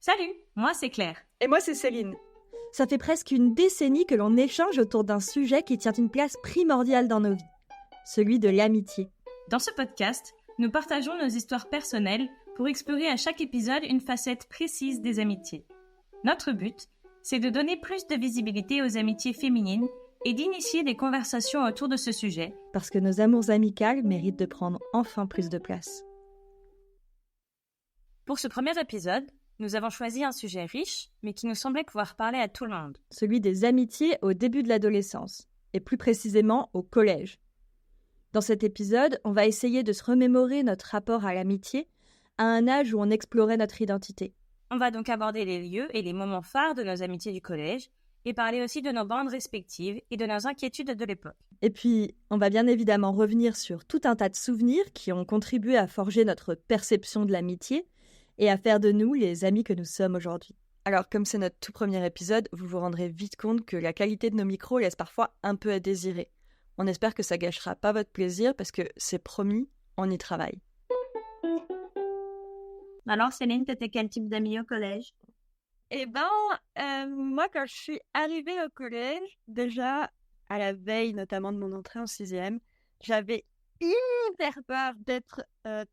Salut, moi c'est Claire. Et moi c'est Céline. Ça fait presque une décennie que l'on échange autour d'un sujet qui tient une place primordiale dans nos vies, celui de l'amitié. Dans ce podcast, nous partageons nos histoires personnelles pour explorer à chaque épisode une facette précise des amitiés. Notre but, c'est de donner plus de visibilité aux amitiés féminines et d'initier des conversations autour de ce sujet. Parce que nos amours amicales méritent de prendre enfin plus de place. Pour ce premier épisode, nous avons choisi un sujet riche, mais qui nous semblait pouvoir parler à tout le monde. Celui des amitiés au début de l'adolescence, et plus précisément au collège. Dans cet épisode, on va essayer de se remémorer notre rapport à l'amitié à un âge où on explorait notre identité. On va donc aborder les lieux et les moments phares de nos amitiés du collège, et parler aussi de nos bandes respectives et de nos inquiétudes de l'époque. Et puis, on va bien évidemment revenir sur tout un tas de souvenirs qui ont contribué à forger notre perception de l'amitié, et à faire de nous les amis que nous sommes aujourd'hui. Alors, comme c'est notre tout premier épisode, vous vous rendrez vite compte que la qualité de nos micros laisse parfois un peu à désirer. On espère que ça gâchera pas votre plaisir parce que c'est promis, on y travaille. Alors Céline, t'étais quel type d'amie au collège? Moi quand je suis arrivée au collège, déjà à la veille notamment de mon entrée en 6e, j'avais hyper peur d'être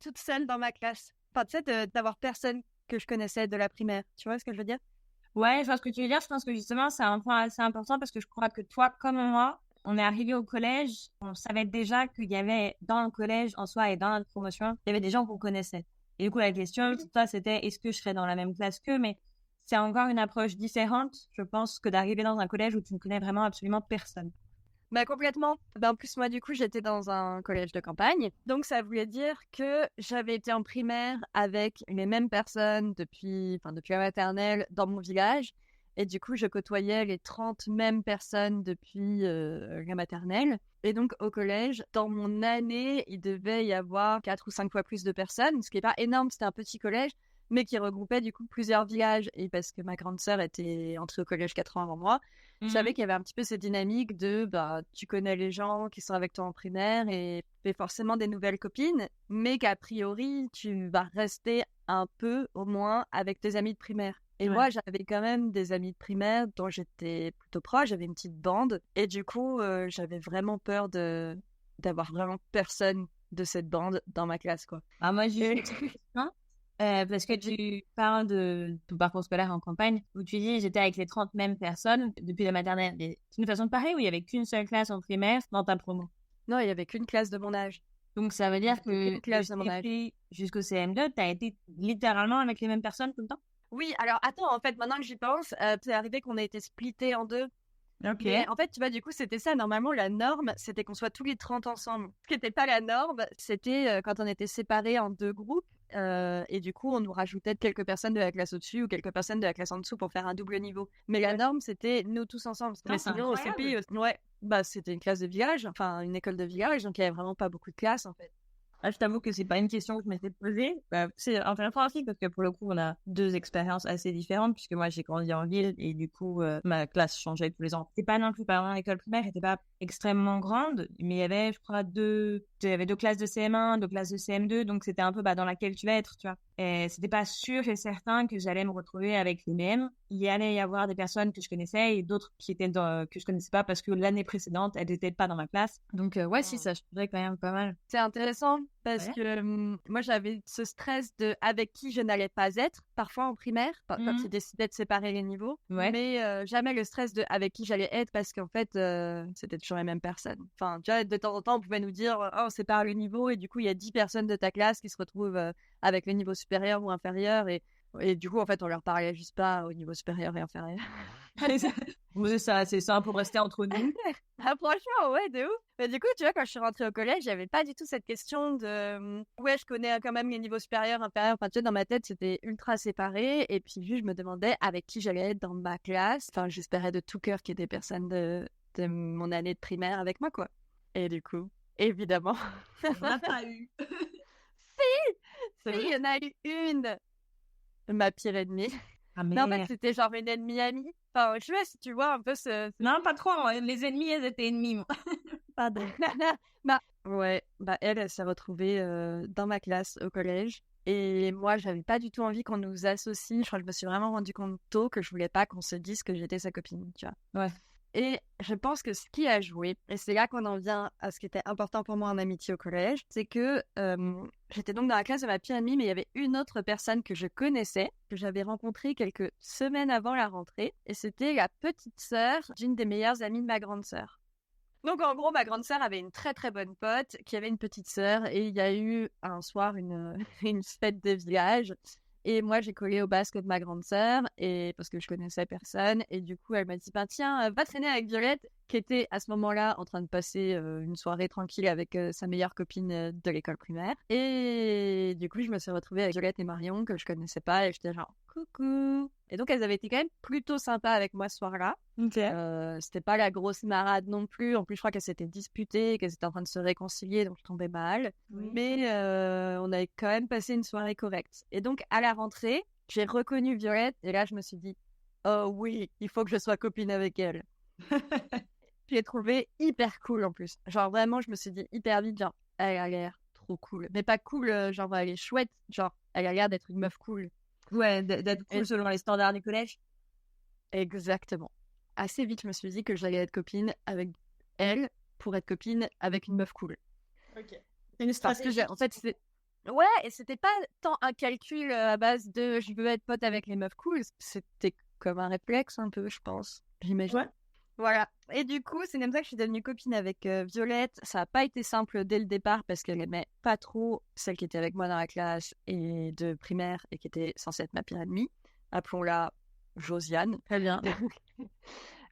toute seule dans ma classe. Enfin, tu sais, d'avoir personne que je connaissais de la primaire. Tu vois ce que je veux dire? Ouais, je vois ce que tu veux dire. Je pense que justement, c'est un point assez important parce que je crois que toi, comme moi, on est arrivé au collège, on savait déjà qu'il y avait dans le collège en soi et dans notre promotion, il y avait des gens qu'on connaissait. Et du coup, la question, toi, c'était est-ce que je serais dans la même classe qu'eux? Mais c'est encore une approche différente, je pense, que d'arriver dans un collège où tu ne connais vraiment absolument personne. Bah complètement. En plus, moi, du coup, j'étais dans un collège de campagne. Donc, ça voulait dire que j'avais été en primaire avec les mêmes personnes depuis la maternelle dans mon village. Et du coup, je côtoyais les 30 mêmes personnes depuis la maternelle. Et donc, au collège, dans mon année, il devait y avoir 4 ou 5 fois plus de personnes, ce qui n'est pas énorme, c'était un petit collège, mais qui regroupait du coup plusieurs villages. Et parce que ma grande sœur était entrée au collège 4 ans avant moi, je savais qu'il y avait un petit peu cette dynamique de tu connais les gens qui sont avec toi en primaire et fais forcément des nouvelles copines, mais qu'a priori, tu vas rester un peu au moins avec tes amis de primaire. Et moi, j'avais quand même des amis de primaire dont j'étais plutôt proche, j'avais une petite bande. Et du coup, j'avais vraiment peur d'avoir vraiment personne de cette bande dans ma classe, quoi. Ah, moi, j'ai une question. Parce que tu parles de ton parcours scolaire en campagne, où tu dis j'étais avec les 30 mêmes personnes depuis la maternelle. Mais c'est une façon de parler où il n'y avait qu'une seule classe en primaire dans ta promo. Non, il n'y avait qu'une classe de mon âge. Donc ça veut dire que classe de mon âge. Jusqu'au CM2, tu as été littéralement avec les mêmes personnes tout le temps? Oui, alors attends, en fait, maintenant que j'y pense, c'est arrivé qu'on a été splittés en deux. Ok. Mais en fait, tu vois, du coup, c'était ça. Normalement, la norme, c'était qu'on soit tous les 30 ensemble. Ce qui n'était pas la norme, c'était quand on était séparés en deux groupes. Et du coup, on nous rajoutait quelques personnes de la classe au-dessus ou quelques personnes de la classe en dessous pour faire un double niveau. Mais la norme, c'était nous tous ensemble. Mais sinon, au CP, c'était une classe de village, enfin une école de village, donc il n'y avait vraiment pas beaucoup de classes en fait. Ah, je t'avoue que c'est pas une question que je m'étais posée. C'est intéressant aussi parce que pour le coup, on a deux expériences assez différentes puisque moi, j'ai grandi en ville et du coup, ma classe changeait tous les ans. C'est pas non plus, par exemple, l'école primaire était pas extrêmement grande, mais il y avait, je crois, deux classes de CM1, deux classes de CM2, donc c'était un peu dans laquelle tu vas être, tu vois. Et c'était pas sûr et certain que j'allais me retrouver avec les mêmes. Il y allait y avoir des personnes que je connaissais et d'autres qui étaient que je connaissais pas parce que l'année précédente, elles n'étaient pas dans ma classe. Donc, si, ça changerait quand même pas mal. C'est intéressant parce que moi, j'avais ce stress de avec qui je n'allais pas être, parfois en primaire, quand j'ai décidé de séparer les niveaux. Mais jamais le stress de avec qui j'allais être parce qu'en fait, c'était toujours les mêmes personnes. Enfin, tu vois, de temps en temps, on pouvait nous dire « on sépare le niveau » et du coup, il y a 10 personnes de ta classe qui se retrouvent avec le niveau supérieur ou inférieur et du coup, en fait, on leur parlait juste pas au niveau supérieur et inférieur. C'est ça pour rester entre nous. Ah, franchement, ouais, de ouf. Mais du coup, tu vois, quand je suis rentrée au collège, j'avais pas du tout cette question de ouais, je connais quand même les niveaux supérieurs, inférieurs. Enfin, tu vois, dans ma tête, c'était ultra séparé. Et puis, juste, je me demandais avec qui j'allais être dans ma classe. Enfin, j'espérais de tout cœur qu'il y ait des personnes de mon année de primaire avec moi, quoi. Et du coup, évidemment. On n'a pas eu. Si, il y en a eu une. Ma pire ennemie. Ah, mais en fait, c'était genre une ennemie amie. Enfin, je sais pas si tu vois un peu ce... Non, pas trop. Les ennemis, elles étaient ennemies. Pardon. Elle s'est retrouvée dans ma classe au collège. Et moi, j'avais pas du tout envie qu'on nous associe. Je crois que je me suis vraiment rendu compte tôt que je voulais pas qu'on se dise que j'étais sa copine, tu vois. Ouais. Et je pense que ce qui a joué, et c'est là qu'on en vient à ce qui était important pour moi en amitié au collège, c'est que j'étais donc dans la classe de ma pire amie, mais il y avait une autre personne que je connaissais, que j'avais rencontrée quelques semaines avant la rentrée, et c'était la petite sœur d'une des meilleures amies de ma grande sœur. Donc en gros, ma grande sœur avait une très très bonne pote qui avait une petite sœur, et il y a eu un soir une fête de village. Et moi, j'ai collé au basque de ma grande sœur, et parce que je connaissais personne. Et du coup, elle m'a dit, ben tiens, va traîner avec Violette, qui était à ce moment-là en train de passer une soirée tranquille avec sa meilleure copine de l'école primaire. Et du coup, je me suis retrouvée avec Violette et Marion, que je connaissais pas, et j'étais genre, coucou. Et donc, elles avaient été quand même plutôt sympas avec moi ce soir-là. Ok. C'était pas la grosse marade non plus. En plus, je crois qu'elles s'étaient disputées, qu'elles étaient en train de se réconcilier, donc je tombais mal. Oui. Mais on avait quand même passé une soirée correcte. Et donc, à la rentrée, j'ai reconnu Violette, et là, je me suis dit, oh oui, il faut que je sois copine avec elle. Je l'ai trouvée hyper cool en plus. Genre, vraiment, je me suis dit hyper vite, genre, elle a l'air trop cool. Mais pas cool, genre, elle est chouette, genre, elle a l'air d'être une meuf cool. Ouais, d'être cool selon les standards du collège. Exactement. Assez vite, je me suis dit que j'allais être copine avec elle pour être copine avec une meuf cool. Ok. C'est une Parce que stratégie. en fait, ouais, et c'était pas tant un calcul à base de je veux être pote avec les meufs cool, c'était comme un réflexe un peu, je pense. J'imagine. Ouais. Voilà. Et du coup, c'est comme ça que je suis devenue copine avec Violette. Ça n'a pas été simple dès le départ parce qu'elle aimait pas trop celle qui était avec moi dans la classe et de primaire et qui était censée être ma pire ennemie. Appelons-la Josiane. Très bien.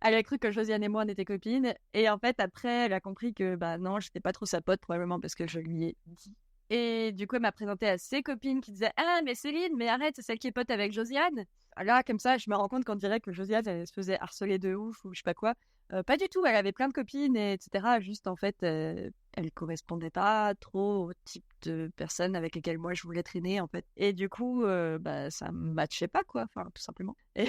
Elle a cru que Josiane et moi on était copines. Et en fait, après, elle a compris que bah non, j'étais pas trop sa pote, probablement parce que je lui ai dit. Et du coup, elle m'a présenté à ses copines qui disaient ah, mais Céline, mais arrête, c'est celle qui est pote avec Josiane. Là, comme ça, je me rends compte qu'on dirait que Josiane, elle se faisait harceler de ouf ou je sais pas quoi. Pas du tout, elle avait plein de copines, etc. Juste en fait, elle correspondait pas trop au type de personne avec lesquelles moi je voulais traîner en fait. Et du coup, bah ça me matchait pas quoi, enfin tout simplement. Et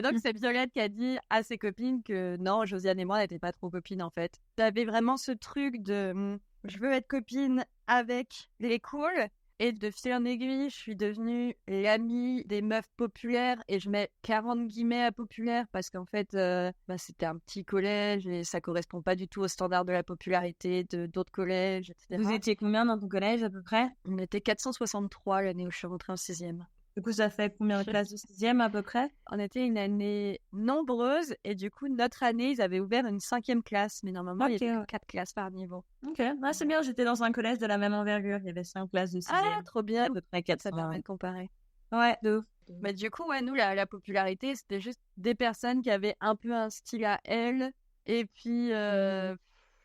donc c'est Violette qui a dit à ses copines que non, Josiane et moi n'étaient pas trop copines en fait. T'avais vraiment ce truc de je veux être copine avec les cools. Et de fil en aiguille, je suis devenue l'amie des meufs populaires. Et je mets 40 guillemets à populaire parce qu'en fait, bah, c'était un petit collège et ça correspond pas du tout aux standards de la popularité de d'autres collèges, etc. Vous étiez combien dans ton collège à peu près? On était 463 l'année où je suis rentrée en 6e. Du coup, ça fait combien de classes de 6e à peu près? On était une année nombreuse et du coup, notre année, ils avaient ouvert une 5e classe. Mais normalement, il y avait 4 classes par niveau. Ok, ah, c'est bien, j'étais dans un collège de la même envergure. Il y avait 5 classes de 6e. Ah, trop bien. À peu près 400. Ça permet de comparer. Ouais, de ouf. Mais du coup, ouais, nous, la popularité, c'était juste des personnes qui avaient un peu un style à elles. Et puis, je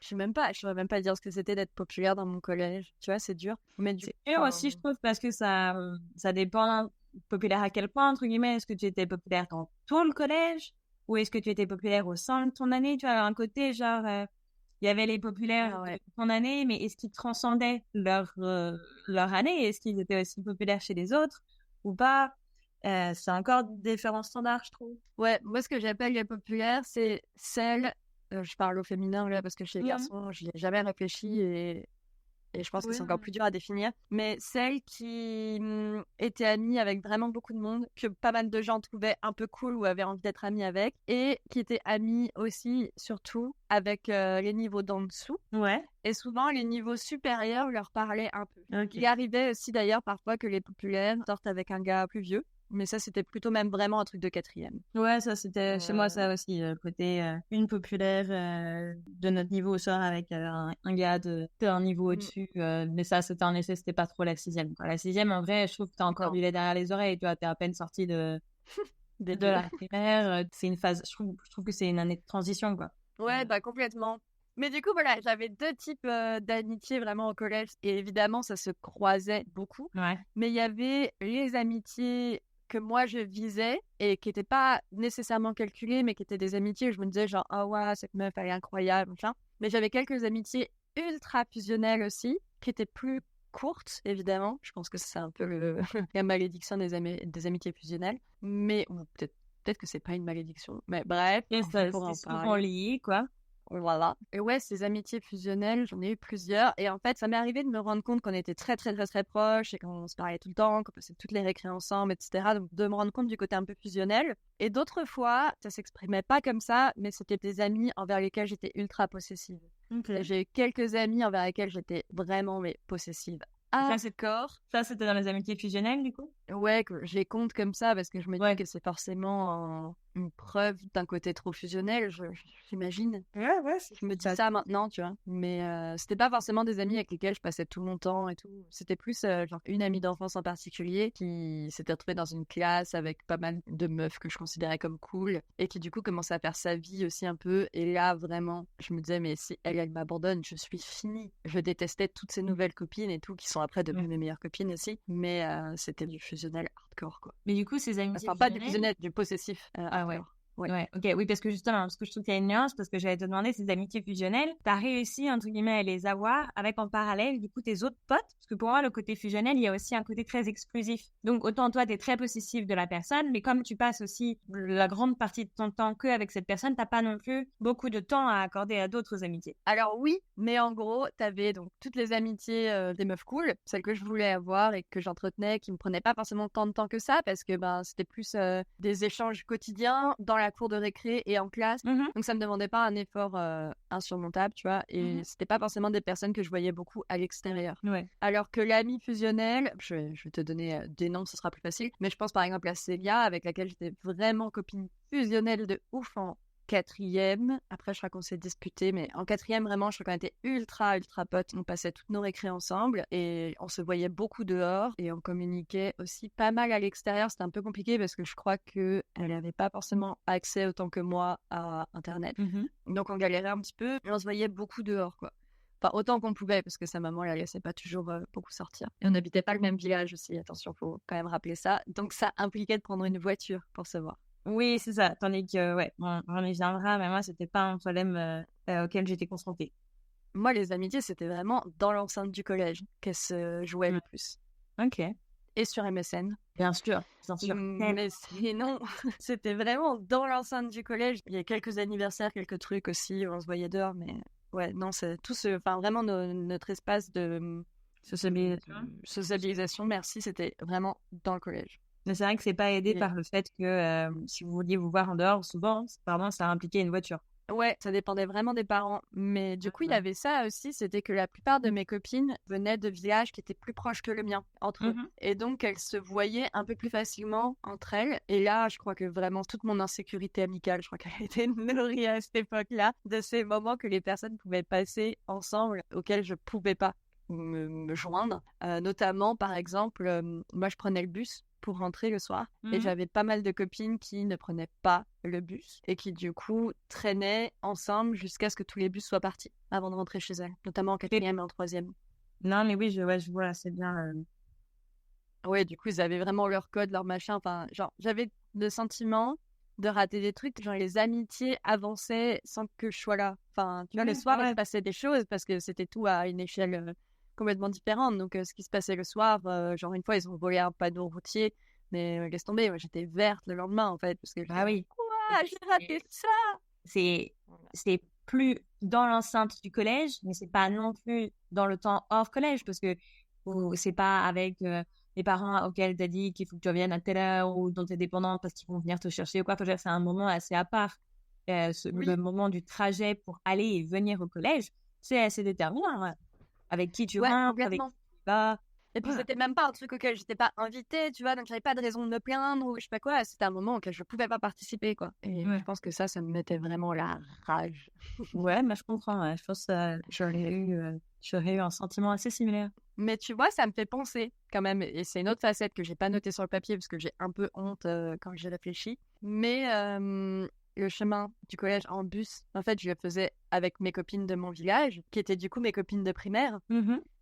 saurais même pas dire ce que c'était d'être populaire dans mon collège. Tu vois, c'est dur. Mais c'est dur aussi, je trouve, parce que ça dépend populaire à quel point, entre guillemets. Est-ce que tu étais populaire dans tout le collège? Ou est-ce que tu étais populaire au sein de ton année? Tu vois, un côté, genre, il y avait les populaires de ton année, mais est-ce qu'ils transcendaient leur année? Est-ce qu'ils étaient aussi populaires chez les autres ou pas? C'est encore différents standards, je trouve. Ouais, moi, ce que j'appelle les populaires, c'est celles, je parle au féminin là parce que chez les garçons, je n'y ai jamais réfléchi et je pense que c'est encore plus dur à définir, mais celles qui étaient amies avec vraiment beaucoup de monde, que pas mal de gens trouvaient un peu cool ou avaient envie d'être amies avec, et qui étaient amies aussi, surtout, avec les niveaux d'en dessous. Ouais. Et souvent, les niveaux supérieurs leur parlaient un peu. Okay. Il arrivait aussi d'ailleurs parfois que les populaires sortent avec un gars plus vieux. Mais ça, c'était plutôt même vraiment un truc de 4e. Ouais, ça, c'était chez moi, ça aussi. Côté une populaire de notre niveau sort avec un gars d'un niveau au-dessus. Mais ça, c'était en essai, c'était pas trop la 6e. Quoi. La 6e, en vrai, je trouve que t'as encore du lait derrière les oreilles. Tu vois, t'es à peine sorti de la primaire. C'est une phase, je trouve que c'est une année de transition, quoi. Ouais, bah complètement. Mais du coup, voilà, j'avais 2 types d'amitié vraiment au collège. Et évidemment, ça se croisait beaucoup. Ouais. Mais il y avait les amitiés que moi je visais et qui n'étaient pas nécessairement calculées, mais qui étaient des amitiés où je me disais genre, ah ouais, cette meuf, elle est incroyable, machin. Mais j'avais quelques amitiés ultra fusionnelles aussi, qui étaient plus courtes, évidemment. Je pense que c'est un peu la malédiction des amitiés fusionnelles. Mais peut-être que c'est pas une malédiction. Mais bref, c'est souvent lié, quoi. Voilà. Et ouais, ces amitiés fusionnelles, j'en ai eu plusieurs. Et en fait, ça m'est arrivé de me rendre compte qu'on était très, très, très, très proches et qu'on se parlait tout le temps, qu'on passait toutes les récrés ensemble, etc. Donc, de me rendre compte du côté un peu fusionnel. Et d'autres fois, ça s'exprimait pas comme ça, mais c'était des amis envers lesquels j'étais ultra possessive. Okay. J'ai eu quelques amis envers lesquels j'étais vraiment mais possessive. Ça, c'était dans les amitiés fusionnelles, du coup? Ouais, que je les compte comme ça parce que je me dis que c'est forcément une preuve d'un côté trop fusionnel, j'imagine. Ouais. Je me dis ça maintenant, tu vois. Mais c'était pas forcément des amis avec lesquels je passais tout mon temps et tout. C'était plus genre une amie d'enfance en particulier qui s'était retrouvée dans une classe avec pas mal de meufs que je considérais comme cool et qui du coup commençait à faire sa vie aussi un peu. Et là, vraiment, je me disais, mais si elle m'abandonne, je suis finie. Je détestais toutes ces nouvelles copines et tout, qui sont après devenues mes meilleures copines aussi. Mais c'était du fusionnel hardcore, quoi. Mais du coup, ces amitiés Enfin, pas du fusionnel, du possessif. ouais. Ok, oui, parce que justement, parce que je trouve qu'il y a une nuance, parce que j'allais te demander, ces amitiés fusionnelles, t'as réussi, entre guillemets, à les avoir avec en parallèle, du coup, tes autres potes, parce que pour moi, le côté fusionnel, il y a aussi un côté très exclusif. Donc, autant toi, t'es très possessif de la personne, mais comme tu passes aussi la grande partie de ton temps qu'avec cette personne, t'as pas non plus beaucoup de temps à accorder à d'autres amitiés. Alors oui, mais en gros, t'avais donc toutes les amitiés des meufs cool, celles que je voulais avoir et que j'entretenais, qui me prenaient pas forcément tant de temps que ça, parce que c'était plus des échanges quotidiens dans la cour de récré et en classe. Donc ça me demandait pas un effort insurmontable, tu vois, et c'était pas forcément des personnes que je voyais beaucoup à l'extérieur. Alors que l'amie fusionnelle, je vais te donner des noms, ce sera plus facile, mais je pense par exemple à Célia, avec laquelle j'étais vraiment copine fusionnelle de ouf en 4e. Après, je crois qu'on s'est disputé, mais en 4e, vraiment, je crois qu'on était ultra, ultra potes. On passait toutes nos récrés ensemble et on se voyait beaucoup dehors et on communiquait aussi pas mal à l'extérieur. C'était un peu compliqué parce que je crois qu'elle n'avait pas forcément accès autant que moi à Internet. Donc, on galérait un petit peu et on se voyait beaucoup dehors, quoi. Enfin, autant qu'on pouvait, parce que sa maman la laissait pas toujours beaucoup sortir. Et on n'habitait pas le même village aussi, attention, faut quand même rappeler ça. Donc, ça impliquait de prendre une voiture pour se voir. Oui, c'est ça. Tandis que, on y viendra, mais moi, c'était pas un problème auquel j'étais confrontée. Moi, les amitiés, c'était vraiment dans l'enceinte du collège qu'elles se jouaient le plus. Ok. Et sur MSN. Bien sûr. Mais sinon, c'était vraiment dans l'enceinte du collège. Il y a quelques anniversaires, quelques trucs aussi, on se voyait dehors, mais ouais, non, c'est tout vraiment notre espace de sociabilisation, merci, c'était vraiment dans le collège. Mais c'est vrai que c'est pas aidé par le fait que si vous vouliez vous voir en dehors, souvent, pardon, ça impliquait une voiture. Ouais, ça dépendait vraiment des parents. Mais du coup, il y avait ça aussi, c'était que la plupart de mes copines venaient de villages qui étaient plus proches que le mien, entre eux. Et donc, elles se voyaient un peu plus facilement entre elles. Et là, je crois que vraiment toute mon insécurité amicale, je crois qu'elle a été nourrie à cette époque-là, de ces moments que les personnes pouvaient passer ensemble, auxquels je pouvais pas me joindre. Notamment, par exemple, moi, je prenais le bus pour rentrer le soir et j'avais pas mal de copines qui ne prenaient pas le bus et qui du coup traînaient ensemble jusqu'à ce que tous les bus soient partis avant de rentrer chez elles, notamment en 4e et en 3e. Non mais oui, je vois, c'est bien. Ouais, du coup ils avaient vraiment leur code, leur machin, enfin genre j'avais le sentiment de rater des trucs, genre les amitiés avançaient sans que je sois là. Enfin tu vois, le soir il se passait des choses parce que c'était tout à une échelle complètement différente. Donc, ce qui se passait le soir, genre une fois, ils ont volé un panneau routier, mais laisse tomber, moi, j'étais verte le lendemain, en fait, parce que oui. Quoi, j'ai raté ça. C'est plus dans l'enceinte du collège, mais c'est pas non plus dans le temps hors collège, parce que c'est pas avec les parents auxquels t'as dit qu'il faut que tu reviennes à telle heure ou dont t'es dépendante parce qu'ils vont venir te chercher ou quoi. C'est un moment assez à part. Le moment du trajet pour aller et venir au collège, c'est assez déterminant. Ouais. Avec qui tu rentres, avec qui tu vas. Et puis, c'était même pas un truc auquel j'étais pas invitée, tu vois, donc j'avais pas de raison de me plaindre ou je sais pas quoi. C'était un moment auquel je pouvais pas participer, quoi. Et je pense que ça me mettait vraiment la rage. Ouais, mais je comprends. Ouais. Je pense que j'aurais eu un sentiment assez similaire. Mais tu vois, ça me fait penser quand même, et c'est une autre facette que j'ai pas notée sur le papier parce que j'ai un peu honte quand j'y réfléchis. Mais le chemin du collège en bus, en fait, je le faisais avec mes copines de mon village, qui étaient du coup mes copines de primaire.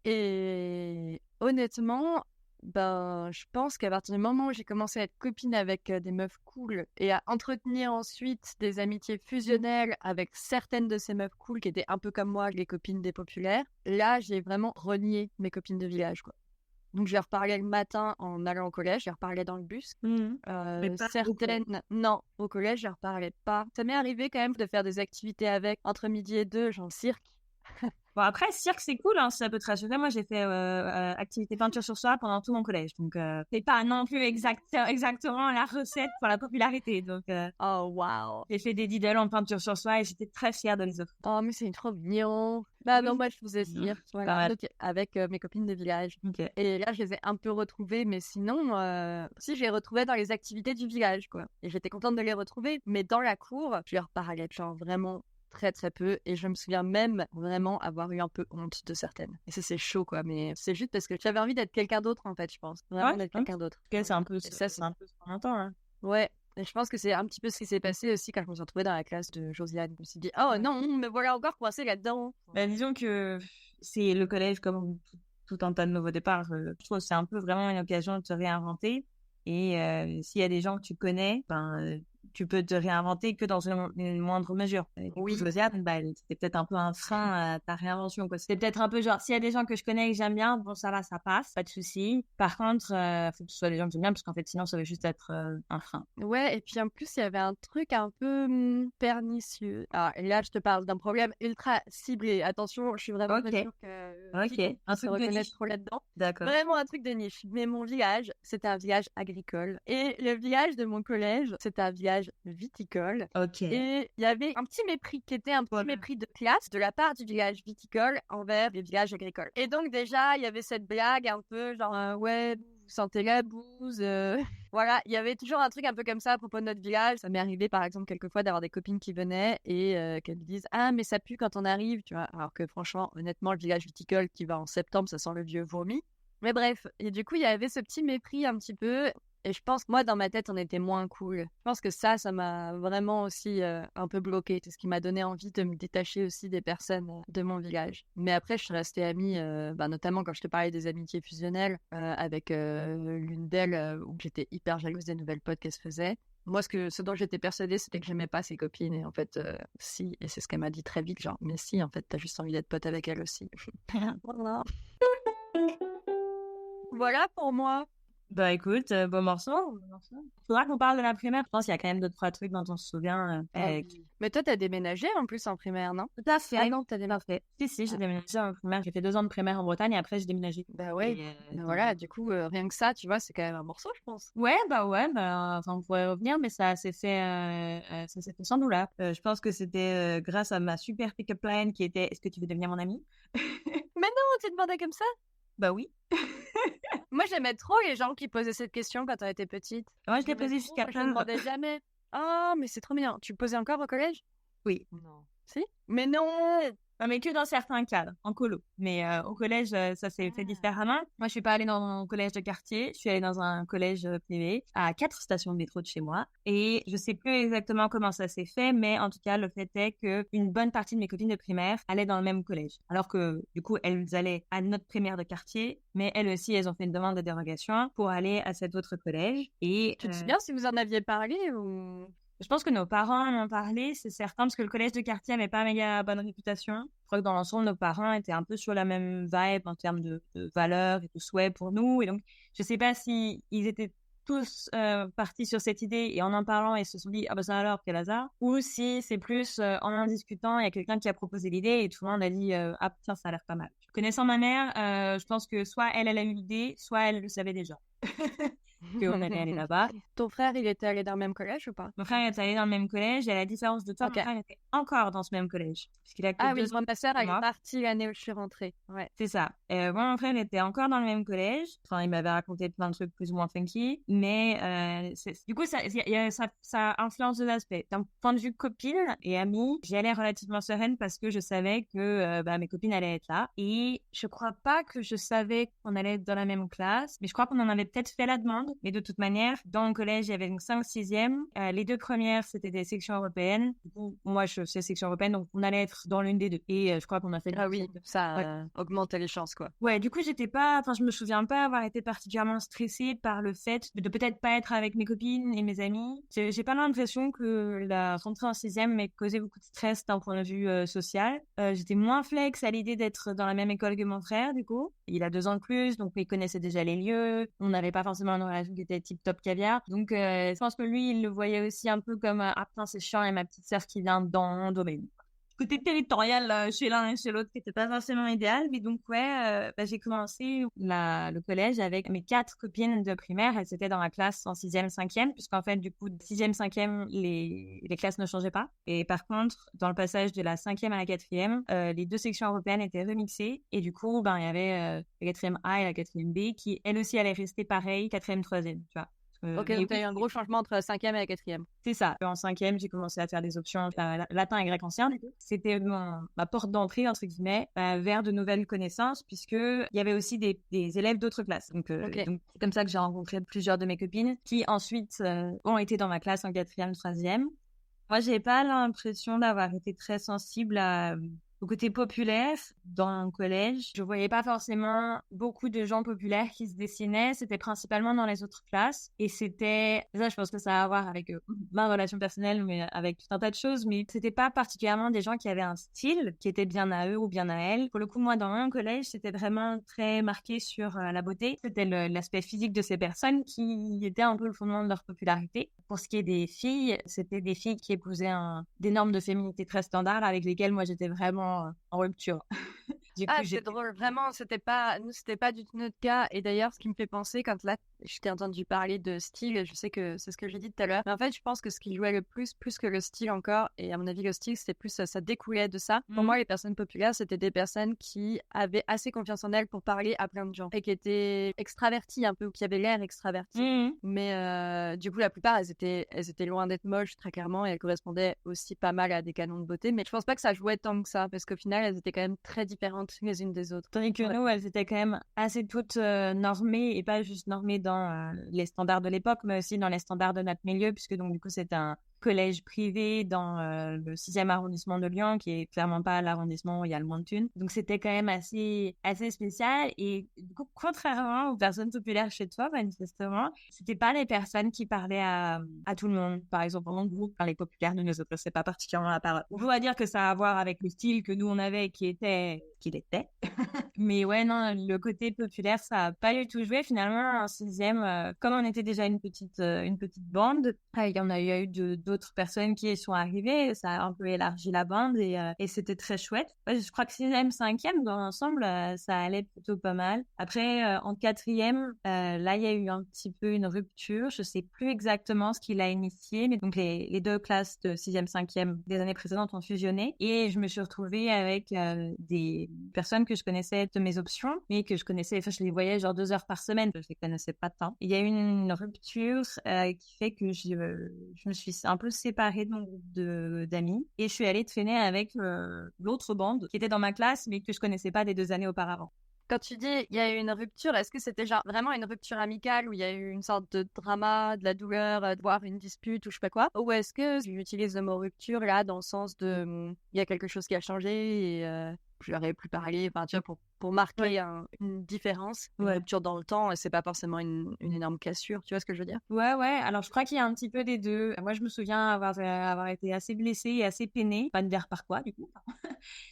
Et honnêtement, je pense qu'à partir du moment où j'ai commencé à être copine avec des meufs cool et à entretenir ensuite des amitiés fusionnelles avec certaines de ces meufs cool qui étaient un peu comme moi, les copines des populaires, là, j'ai vraiment renié mes copines de village, quoi. Donc, je lui reparlais le matin en allant au collège, je lui reparlais dans le bus. Mais pas Certaines, non, au collège, je leur parlais pas. Ça m'est arrivé quand même de faire des activités avec entre midi et 2, genre cirque. Bon, après, cirque, c'est cool, hein, si ça peut te rassurer. Moi, j'ai fait activité peinture sur soie pendant tout mon collège. Donc, c'est pas non plus exactement la recette pour la popularité. Donc, Oh, wow. j'ai fait des doodles en peinture sur soie et j'étais très fière de les offrir. Oh, mais c'est trop mignon. Bah non, Oui. moi, je faisais cirque, Pas voilà, mal. donc, avec mes copines de village. Ok. Et là, je les ai un peu retrouvées, mais sinon, si, je les retrouvais dans les activités du village, quoi. Et j'étais contente de les retrouver, mais dans la cour, je leur parlais, genre, vraiment très, très peu. Et je me souviens même vraiment avoir eu un peu honte de certaines. Et ça, c'est chaud, quoi. Mais c'est juste parce que j'avais envie d'être quelqu'un d'autre, en fait, je pense. Vraiment Ouais, d'être ouais. quelqu'un d'autre. Ok, c'est un peu Et ça, c'est un peu ce qu'on entend, hein. Ouais. Et je pense que c'est un petit peu ce qui s'est passé aussi quand je me suis retrouvée dans la classe de Josiane. Je me suis dit, oh non, me voilà encore coincée là-dedans. Bah, disons que c'est le collège comme tout un tas de nouveaux départs. Je trouve que c'est un peu vraiment une occasion de te réinventer. Et s'il y a des gens que tu connais, tu peux te réinventer que dans une moindre mesure. Et du coup, Oui. Josiane, c'était peut-être un peu un frein à ta réinvention, quoi. C'était peut-être un peu genre, s'il y a des gens que je connais et que j'aime bien, bon, ça va, ça passe, pas de souci. Par contre, faut que ce soit des gens que j'aime bien, parce qu'en fait, sinon, ça va juste être un frein. Ouais, et puis en plus, il y avait un truc un peu pernicieux. Ah, et là, je te parle d'un problème ultra ciblé. Attention, je suis vraiment Ok. pas sûre que Ok. quiconque Un se truc de reconnaisse niche. trop là-dedans. D'accord. Vraiment un truc de niche. Mais mon village, c'était un village agricole. Et le village de mon collège, c'était un village viticole. Ok. Et il y avait un petit mépris qui était un petit Ouais. mépris de classe de la part du village viticole envers les villages agricoles. Et donc déjà, il y avait cette blague un peu genre ouais, vous sentez la bouse. Voilà, il y avait toujours un truc un peu comme ça à propos de notre village. Ça m'est arrivé par exemple quelquefois d'avoir des copines qui venaient et qu'elles me disent ah mais ça pue quand on arrive, tu vois. Alors que franchement, honnêtement, le village viticole qui va en septembre, ça sent le vieux vomi. Mais bref, et du coup, il y avait ce petit mépris un petit peu. Et je pense que moi, dans ma tête, on était moins cool. Je pense que ça m'a vraiment aussi un peu bloqué. C'est ce qui m'a donné envie de me détacher aussi des personnes de mon village. Mais après, je suis restée amie, notamment quand je te parlais des amitiés fusionnelles, avec l'une d'elles où j'étais hyper jalouse des nouvelles potes qu'elle se faisait. Moi, ce dont j'étais persuadée, c'était que j'aimais pas ses copines. Et en fait, si. Et c'est ce qu'elle m'a dit très vite, genre, mais si, en fait, t'as juste envie d'être pote avec elle aussi. Voilà. Voilà pour moi. Bah écoute, beau morceau. Faudra qu'on parle de la primaire. Je pense qu'il y a quand même 2-3 trucs dont on se souvient. Mais toi, t'as déménagé en plus en primaire, non? Tout à fait. Ah non, t'as déménagé. Si, j'ai déménagé en primaire. J'ai fait 2 ans de primaire en Bretagne et après j'ai déménagé. Bah ouais. Et, Voilà, du coup, rien que ça, tu vois, c'est quand même un morceau, je pense. Ouais, enfin, on pourrait revenir, mais ça s'est fait sans douleur. Je pense que c'était grâce à ma super pick-up line qui était est-ce que tu veux devenir mon ami? Mais non, tu te demandais comme ça? Bah oui. Moi, j'aimais trop les gens qui posaient cette question quand on était petite. Moi, je l'ai posée jusqu'à Je ne demandais jamais. Ah, mais c'est trop mignon. Tu le posais encore au collège? Oui. Non. Si? Mais non! Non, mais que dans certains cadres, en colo. Mais au collège, ça s'est fait différemment. Moi, je suis pas allée dans un collège de quartier. Je suis allée dans un collège privé à 4 stations de métro de chez moi. Et je sais plus exactement comment ça s'est fait, mais en tout cas, le fait est que une bonne partie de mes copines de primaire allaient dans le même collège. Alors que, du coup, elles allaient à notre primaire de quartier, mais elles aussi, elles ont fait une demande de dérogation pour aller à cet autre collège. Et Tu te souviens si vous en aviez parlé ou... je pense que nos parents en ont parlé, c'est certain, parce que le collège de quartier avait pas méga bonne réputation. Je crois que dans l'ensemble, nos parents étaient un peu sur la même vibe en termes de valeurs et de souhaits pour nous. Et donc, je sais pas si ils étaient tous partis sur cette idée et en parlant, ils se sont dit « Ah bah ça alors, quel hasard !» ou si c'est plus en discutant, il y a quelqu'un qui a proposé l'idée et tout le monde a dit « Ah tiens, ça a l'air pas mal ». Connaissant ma mère, je pense que soit elle a eu l'idée, soit elle le savait déjà. Qu'on allait aller là-bas. Ton frère, il était allé dans le même collège ou pas? Mon frère est allé dans le même collège et à la différence de toi, Ok. mon frère était encore dans ce même collège. Puisqu'il a que Ah oui, 2 ans. ma sœur, elle est moi. partie l'année où je suis rentrée. Ouais. C'est ça. Moi, mon frère était encore dans le même collège. Enfin, il m'avait raconté plein de trucs plus ou moins funky. Mais du coup, ça influence deux aspects. D'un point de vue copine et amie, j'y allais relativement sereine parce que je savais que mes copines allaient être là. Et je crois pas que je savais qu'on allait être dans la même classe. Mais je crois qu'on en avait peut-être fait la demande. Mais de toute manière, dans le collège, il y avait donc 5 6e. Les 2 premières, c'était des sections européennes. Du coup, moi, je faisais section européenne, donc on allait être dans l'une des deux. Et je crois qu'on a fait... Ah oui, ça augmentait les chances, quoi. Ouais, du coup, je me souviens pas avoir été particulièrement stressée par le fait de peut-être pas être avec mes copines et mes amis. J'ai pas l'impression que la rentrée en 6e m'ait causé beaucoup de stress d'un point de vue social. J'étais moins flex à l'idée d'être dans la même école que mon frère, du coup. Il a 2 ans de plus, donc il connaissait déjà les lieux. On n'avait pas forcément une relation qui était type top caviar. Donc, je pense que lui, il le voyait aussi un peu comme ah putain, c'est chiant, et ma petite sœur qui vient dans mon domaine. Côté territorial chez l'un et chez l'autre qui était pas forcément idéal, mais donc j'ai commencé le collège avec mes 4 copines de primaire. Elles étaient dans la classe en 6e, 5e, puisqu'en fait du coup 6e, 5e les classes ne changeaient pas, et par contre dans le passage de la 5e à la 4e, les 2 sections européennes étaient remixées, et du coup il y avait la 4e A et la 4e B qui elle aussi allait rester pareil, 4e, 3e, tu vois. Ok, donc tu as eu un gros changement entre la 5e et la 4e. C'est ça. En 5e, j'ai commencé à faire des options latin et grec ancien. C'était ma porte d'entrée, entre guillemets, vers de nouvelles connaissances, puisqu'il y avait aussi des élèves d'autres classes. Donc, c'est comme ça que j'ai rencontré plusieurs de mes copines qui ensuite ont été dans ma classe en 4e, 3e. Moi, j'ai pas l'impression d'avoir été très sensible au côté populaire dans le collège. Je voyais pas forcément beaucoup de gens populaires qui se dessinaient. C'était principalement dans les autres classes. Et c'était, ça, je pense que ça a à voir avec ma relation personnelle, mais avec tout un tas de choses. Mais c'était pas particulièrement des gens qui avaient un style qui était bien à eux ou bien à elles. Pour le coup, moi, dans mon collège, c'était vraiment très marqué sur la beauté. C'était l'aspect physique de ces personnes qui était un peu le fondement de leur popularité. Pour ce qui est des filles, c'était des filles qui épousaient des normes de féminité très standards avec lesquelles moi, j'étais vraiment en rupture. Du coup, c'est drôle, vraiment, c'était pas du tout notre cas. Et d'ailleurs, ce qui me fait penser, quand là, je t'ai entendu parler de style, je sais que c'est ce que j'ai dit tout à l'heure, mais en fait, je pense que ce qui jouait le plus que le style encore, et à mon avis, le style, c'était plus, ça découlait de ça. Pour moi, les personnes populaires, c'était des personnes qui avaient assez confiance en elles pour parler à plein de gens, et qui étaient extraverties un peu, ou qui avaient l'air extraverties. Mais du coup, la plupart, elles étaient loin d'être moches, très clairement, et elles correspondaient aussi pas mal à des canons de beauté, mais je pense pas que ça jouait tant que ça, parce qu'au final, elles étaient quand même très différentes les unes des autres. Tandis que nous, elles étaient quand même assez toutes normées, et pas juste normées dans les standards de l'époque, mais aussi dans les standards de notre milieu, puisque donc du coup c'est un collège privé dans le 6e arrondissement de Lyon, qui est clairement pas l'arrondissement où il y a le moins de thunes. Donc c'était quand même assez spécial, et du coup, contrairement aux personnes populaires chez toi, manifestement, c'était pas les personnes qui parlaient à tout le monde. Par exemple, en groupe, les populaires ne nous adressaient pas particulièrement la parole. On doit dire que ça a à voir avec le style que nous on avait, qu'il était. Mais ouais, non, le côté populaire, ça a pas du tout joué. Finalement, en 6e, comme on était déjà une petite bande, il y en a eu d'autres personnes qui sont arrivées. Ça a un peu élargi la bande, et c'était très chouette. Ouais, je crois que 6e, 5e, dans l'ensemble, ça allait plutôt pas mal. Après, en 4e, là, il y a eu un petit peu une rupture. Je sais plus exactement ce qui l'a initié, mais donc les 2 classes de 6e, 5e des années précédentes ont fusionné, et je me suis retrouvée avec des personnes que je connaissais de mes options, mais que je les voyais genre 2 heures par semaine, je les connaissais pas tant. Il y a eu une rupture qui fait que je me suis un peu séparée de mon groupe d'amis, et je suis allée traîner avec l'autre bande qui était dans ma classe, mais que je connaissais pas des 2 années auparavant. Quand tu dis il y a eu une rupture, est-ce que c'était genre vraiment une rupture amicale où il y a eu une sorte de drama, de la douleur, voire une dispute ou je sais pas quoi, ou est-ce que j'utilise le mot rupture là dans le sens de il y a quelque chose qui a changé et je leur ai plus parlé, enfin tu vois, pour marquer une différence, une rupture dans le temps, et c'est pas forcément une énorme cassure, tu vois ce que je veux dire? Ouais, alors je crois qu'il y a un petit peu des deux. Moi, je me souviens avoir été assez blessée et assez peinée, pas de dire par quoi du coup,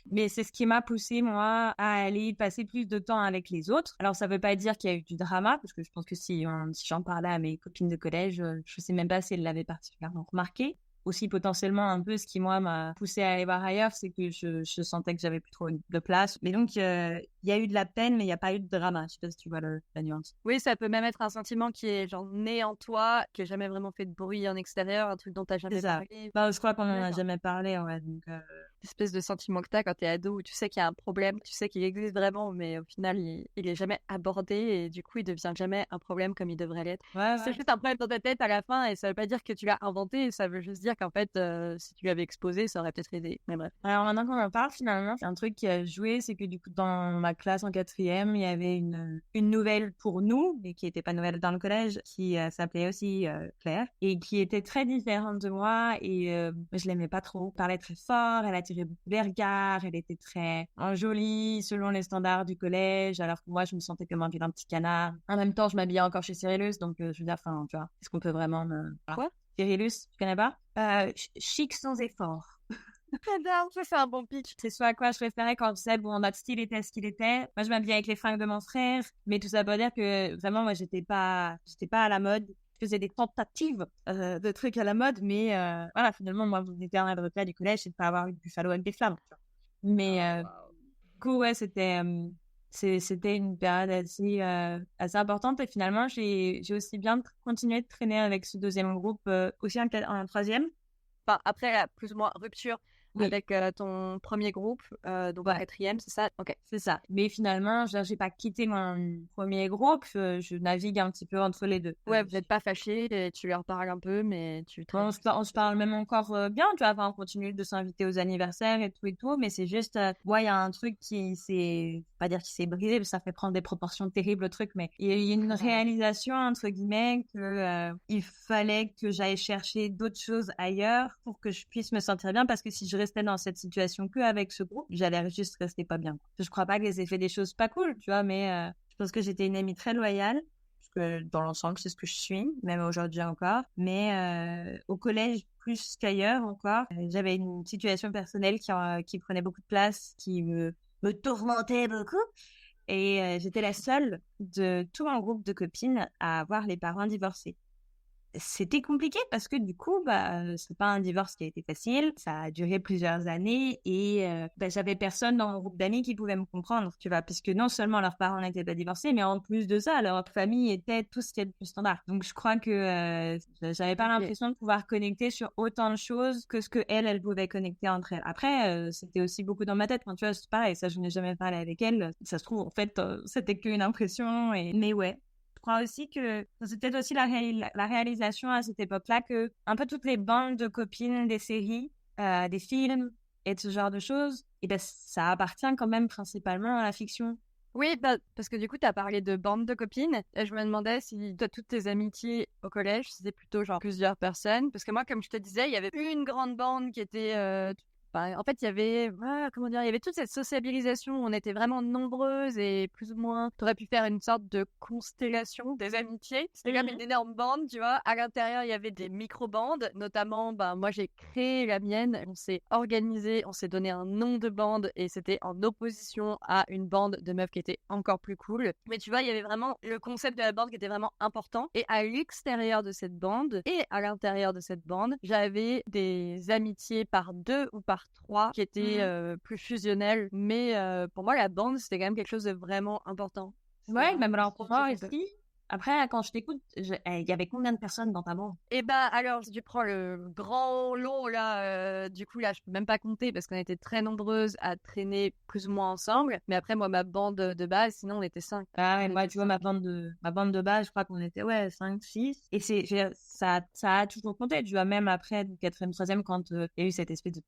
mais c'est ce qui m'a poussée moi à aller passer plus de temps avec les autres. Alors ça veut pas dire qu'il y a eu du drama, parce que je pense que si j'en parlais à mes copines de collège, je sais même pas si elles l'avaient particulièrement remarqué. Aussi potentiellement un peu ce qui moi m'a poussée à aller voir ailleurs, c'est que je sentais que j'avais plus trop de place. Mais donc il y a eu de la peine, mais il n'y a pas eu de drama. Je sais pas si tu vois la nuance. Oui, ça peut même être un sentiment qui est genre né en toi, qui n'a jamais vraiment fait de bruit en extérieur, un truc dont tu n'as jamais parlé. Je crois qu'on en a jamais parlé, ouais. Donc espèce de sentiment que t'as quand t'es ado où tu sais qu'il y a un problème, tu sais qu'il existe vraiment, mais au final, il est jamais abordé et du coup, il devient jamais un problème comme il devrait l'être. Ouais, C'est ouais. juste un problème dans ta tête à la fin et ça veut pas dire que tu l'as inventé, ça veut juste dire qu'en fait, si tu l'avais exposé, ça aurait peut-être aidé. Mais bref. Alors maintenant qu'on en parle, finalement, c'est un truc qui a joué, c'est que du coup, dans ma classe en 4e, il y avait une nouvelle pour nous, mais qui était pas nouvelle dans le collège, qui s'appelait aussi Claire, et qui était très différente de moi, et je l'aimais pas trop. Elle parlait très fort, elle attirait beaucoup les regards, elle était très jolie selon les standards du collège, alors que moi, je me sentais comme un vilain petit canard. En même temps, je m'habillais encore chez Cyrillus, donc je veux dire, enfin, tu vois, est-ce qu'on peut vraiment me... Voilà. Quoi? Cyrillus, tu connais pas? Chic sans effort. J'adore, ça c'est un bon pitch. C'est ce à quoi je référais quand je disais, bon, notre style était ce qu'il était. Moi, je m'habillais avec les fringues de mon frère, mais tout ça pour dire que vraiment, moi, j'étais pas à la mode. Je faisais des tentatives de trucs à la mode, mais voilà, finalement, moi, mon éternel regret du collège, c'est de pas avoir eu de Buffalo avec des flammes. Tu vois. Mais du coup, ouais, c'était une période assez importante et finalement, j'ai aussi bien continué de traîner avec ce deuxième groupe, aussi en troisième. Enfin, après la plus ou moins rupture Oui. avec ton premier groupe, donc en Ouais. 4e, c'est ça? Ok. C'est ça. Mais finalement, j'ai pas quitté mon premier groupe. Je navigue un petit peu entre les deux. Ouais, vous n'êtes pas fâchés, et tu leur parles un peu, mais tu traînes. On se parle même encore bien, tu vois. Enfin, on continue de s'inviter aux anniversaires et tout. Mais c'est juste, ouais, il y a un truc qui s'est, pas dire qui s'est brisé, parce que ça fait prendre des proportions terribles, le truc. Mais il y a une réalisation, entre guillemets, que il fallait que j'aille chercher d'autres choses ailleurs pour que je puisse me sentir bien. Parce que si je restais dans cette situation que avec ce groupe, j'allais juste rester pas bien. Je crois pas que les effets des choses pas cool, tu vois, mais je pense que j'étais une amie très loyale, parce que dans l'ensemble, c'est ce que je suis, même aujourd'hui encore. Mais au collège, plus qu'ailleurs encore, j'avais une situation personnelle qui prenait beaucoup de place, qui me tourmentait beaucoup. Et j'étais la seule de tout mon groupe de copines à avoir les parents divorcés. C'était compliqué parce que du coup, c'est pas un divorce qui a été facile. Ça a duré plusieurs années et j'avais personne dans mon groupe d'amis qui pouvait me comprendre, tu vois, puisque non seulement leurs parents n'étaient pas divorcés, mais en plus de ça, leur famille était tout ce qui est le plus standard. Donc je crois que j'avais pas l'impression de pouvoir connecter sur autant de choses que ce que elles pouvaient connecter entre elles. Après, c'était aussi beaucoup dans ma tête. Quand tu vois, c'est pareil, ça je n'ai jamais parlé avec elles. Ça se trouve, en fait, c'était qu'une impression. Mais ouais. Je crois aussi que c'est peut-être aussi la réalisation à cette époque-là que un peu toutes les bandes de copines des séries, des films et de ce genre de choses, et ben ça appartient quand même principalement à la fiction. Oui, parce que du coup, tu as parlé de bande de copines. Et je me demandais si toi, toutes tes amitiés au collège, c'était plutôt genre plusieurs personnes. Parce que moi, comme je te disais, il y avait une grande bande qui était... en fait, il y avait, comment dire, il y avait toute cette sociabilisation où on était vraiment nombreuses et plus ou moins, tu aurais pu faire une sorte de constellation des amitiés. C'était comme une énorme bande, tu vois. À l'intérieur, il y avait des micro-bandes, notamment, moi, j'ai créé la mienne. On s'est organisé, on s'est donné un nom de bande et c'était en opposition à une bande de meufs qui était encore plus cool. Mais tu vois, il y avait vraiment le concept de la bande qui était vraiment important. Et à l'extérieur de cette bande et à l'intérieur de cette bande, j'avais des amitiés par 2 ou par 3 qui étaient plus fusionnelles. Mais pour moi, la bande, c'était quand même quelque chose de vraiment important. Ouais, même alors pour moi aussi. Après, quand je t'écoute, il y avait combien de personnes dans ta bande? Et alors, si tu prends le grand lot, là, du coup, là, je peux même pas compter parce qu'on était très nombreuses à traîner plus ou moins ensemble. Mais après, moi, ma bande de base, sinon, on était 5. Ah ouais, moi, tu vois, ma bande de base, je crois qu'on était, 5, 6. Et ça a toujours compté, tu vois, même après, du 4e, 3e, quand il y a eu cette espèce de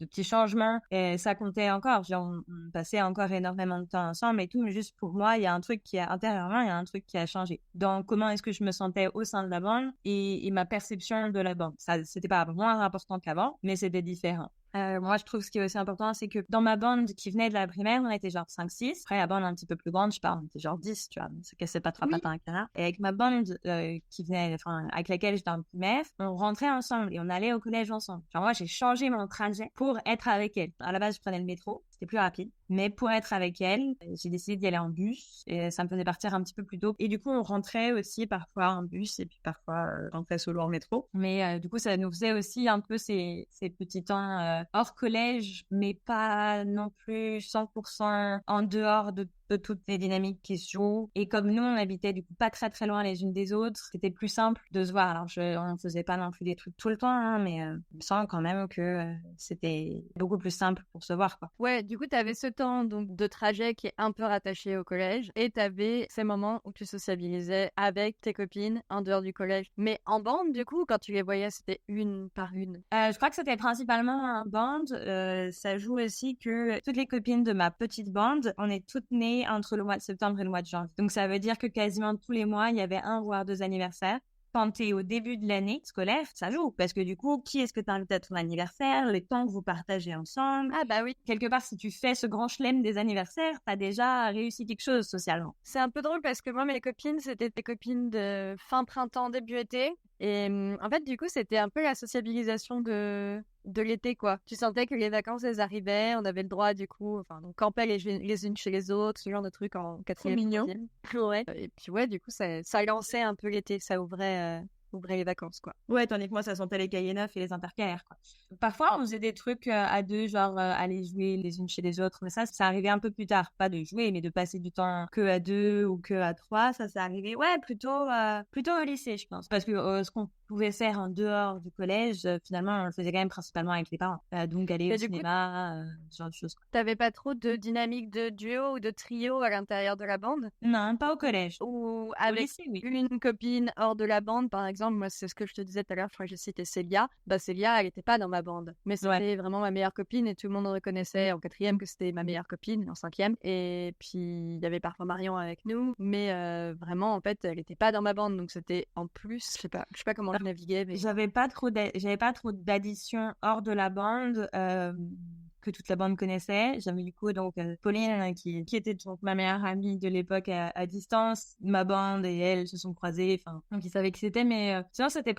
petit changement, et ça comptait encore. Genre, on passait encore énormément de temps ensemble et tout, mais juste pour moi, il y a un truc intérieurement, il y a un truc qui a changé. Dans comment est-ce que je me sentais au sein de la bande et ma perception de la bande. Ça, c'était pas moins important qu'avant, mais c'était différent. Moi, je trouve ce qui est aussi important, c'est que dans ma bande qui venait de la primaire, on était genre 5-6. Après, la bande un petit peu plus grande, je parle, on était genre 10, tu vois. C'est que c'est pas trois patins à un canard. Et avec ma bande avec laquelle j'étais en primaire, on rentrait ensemble et on allait au collège ensemble. Genre, moi, j'ai changé mon trajet pour être avec elle. À la base, je prenais le métro. C'était plus rapide. Mais pour être avec elle, j'ai décidé d'y aller en bus et ça me faisait partir un petit peu plus tôt. Et du coup, on rentrait aussi parfois en bus et puis parfois on rentrait solo en métro. Mais du coup, ça nous faisait aussi un peu ces petits temps hors collège, mais pas non plus 100% en dehors de de toutes les dynamiques qui se jouent. Et comme nous, on habitait du coup pas très très loin les unes des autres, c'était plus simple de se voir. Alors, on ne faisait pas non plus des trucs tout le temps, hein, mais je sens quand même que c'était beaucoup plus simple pour se voir, quoi. Ouais, du coup, tu avais ce temps donc, de trajet qui est un peu rattaché au collège et tu avais ces moments où tu sociabilisais avec tes copines en dehors du collège. Mais en bande, du coup, quand tu les voyais, c'était une par une. Je crois que c'était principalement en bande. Ça joue aussi que toutes les copines de ma petite bande, on est toutes nées entre le mois de septembre et le mois de janvier. Donc ça veut dire que quasiment tous les mois, il y avait 1 voire 2 anniversaires. Quand t'es au début de l'année scolaire, ça joue. Parce que du coup, qui est-ce que t'invites à ton anniversaire, les temps que vous partagez ensemble. Ah bah oui. Quelque part, si tu fais ce grand chelem des anniversaires, t'as déjà réussi quelque chose socialement. C'est un peu drôle parce que moi, mes copines, c'était des copines de fin printemps, début été. Et en fait, du coup, c'était un peu la sociabilisation de l'été, quoi. Tu sentais que les vacances, elles arrivaient, on avait le droit, du coup, enfin, on campait les unes chez les autres, ce genre de trucs en quatrième. mignon. Ouais. Et puis, ouais, du coup, ça lançait un peu l'été, ça ouvrait les vacances, quoi. Ouais, tandis que moi, ça sentait les cahiers neufs et les intercalaires, quoi. Parfois, on faisait des trucs à deux, genre aller jouer les unes chez les autres, mais ça arrivait un peu plus tard. Pas de jouer, mais de passer du temps que à 2 ou que à 3, ça arrivait, ouais, plutôt au lycée, je pense. Parce que ce qu'on pouvait faire en dehors du collège, finalement, on le faisait quand même principalement avec les parents. Donc, aller au cinéma, ce genre de choses, quoi. T'avais pas trop de dynamique de duo ou de trio à l'intérieur de la bande? Non, pas au collège. Ou avec lycée, oui. une copine hors de la bande, par exemple, moi, c'est ce que je te disais tout à l'heure, je crois que j'ai cité Célia. Bah, Célia, elle n'était pas dans ma bande. Mais c'était vraiment ma meilleure copine et tout le monde reconnaissait en quatrième que c'était ma meilleure copine, en cinquième. Et puis, il y avait parfois Marion avec nous. Mais vraiment, en fait, elle n'était pas dans ma bande. Donc, c'était en plus, je sais pas comment je naviguais. Mais... J'avais pas trop d'additions hors de la bande. Que toute la bande connaissait. J'avais du coup donc Pauline qui était donc ma meilleure amie de l'époque à distance. Ma bande et elle se sont croisées, enfin donc ils savaient qui c'était, mais sinon c'était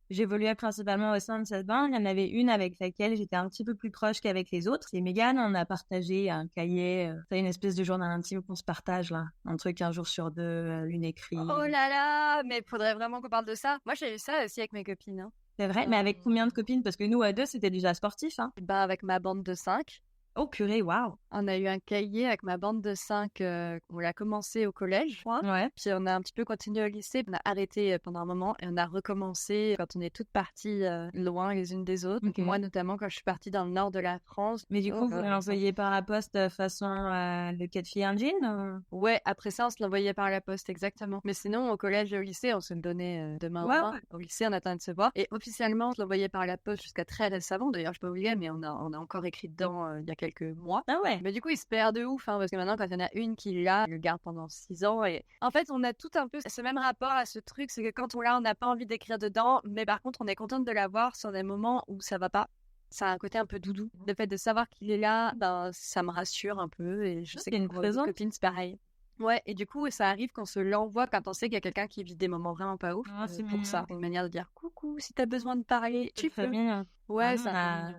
j'évoluais principalement au sein de cette bande. Il y en avait une avec laquelle j'étais un petit peu plus proche qu'avec les autres. C'est Mégane. On a partagé un cahier, c'est une espèce de journal intime qu'on se partage là, un truc un jour sur deux, une écrit. Oh là là, mais faudrait vraiment qu'on parle de ça. Moi j'ai eu ça aussi avec mes copines. Hein. C'est vrai, mais avec combien de copines? Parce que nous, à 2, c'était déjà sportif, hein. Bah, avec ma bande de 5. Oh purée, waouh! On a eu un cahier avec ma bande de 5, on l'a commencé au collège, je crois. Ouais. Puis on a un petit peu continué au lycée, on a arrêté pendant un moment et on a recommencé quand on est toutes parties loin les unes des autres. Okay. Moi notamment quand je suis partie dans le nord de la France. Mais du coup, vous l'envoyez par la poste façon le 4 filles un jean Ouais, après ça on se l'envoyait par la poste, exactement. Mais sinon au collège et au lycée, on se le donnait de main en main. Au lycée, on attendait de se voir. Et officiellement, on se l'envoyait par la poste jusqu'à très récemment. D'ailleurs, je peux pas oublier, mais on a encore écrit dedans il y a quelques mois. Ah ouais. Mais du coup, il se perd de ouf, hein, parce que maintenant, quand il y en a une qui l'a, elle le garde pendant 6 ans. Et en fait, on a tout un peu ce même rapport à ce truc, c'est que quand on l'a, on n'a pas envie d'écrire dedans, mais par contre, on est contente de l'avoir sur des moments où ça va pas. Ça a un côté un peu doudou. Le fait de savoir qu'il est là, ben, ça me rassure un peu. Et je sais que pour les copines, c'est pareil. Ouais, et du coup, ça arrive qu'on se l'envoie quand on sait qu'il y a quelqu'un qui vit des moments vraiment pas ouf. Oh, c'est pour ça. C'est une manière de dire coucou, si t'as besoin de parler, tu peux. Bien. Ouais, ça.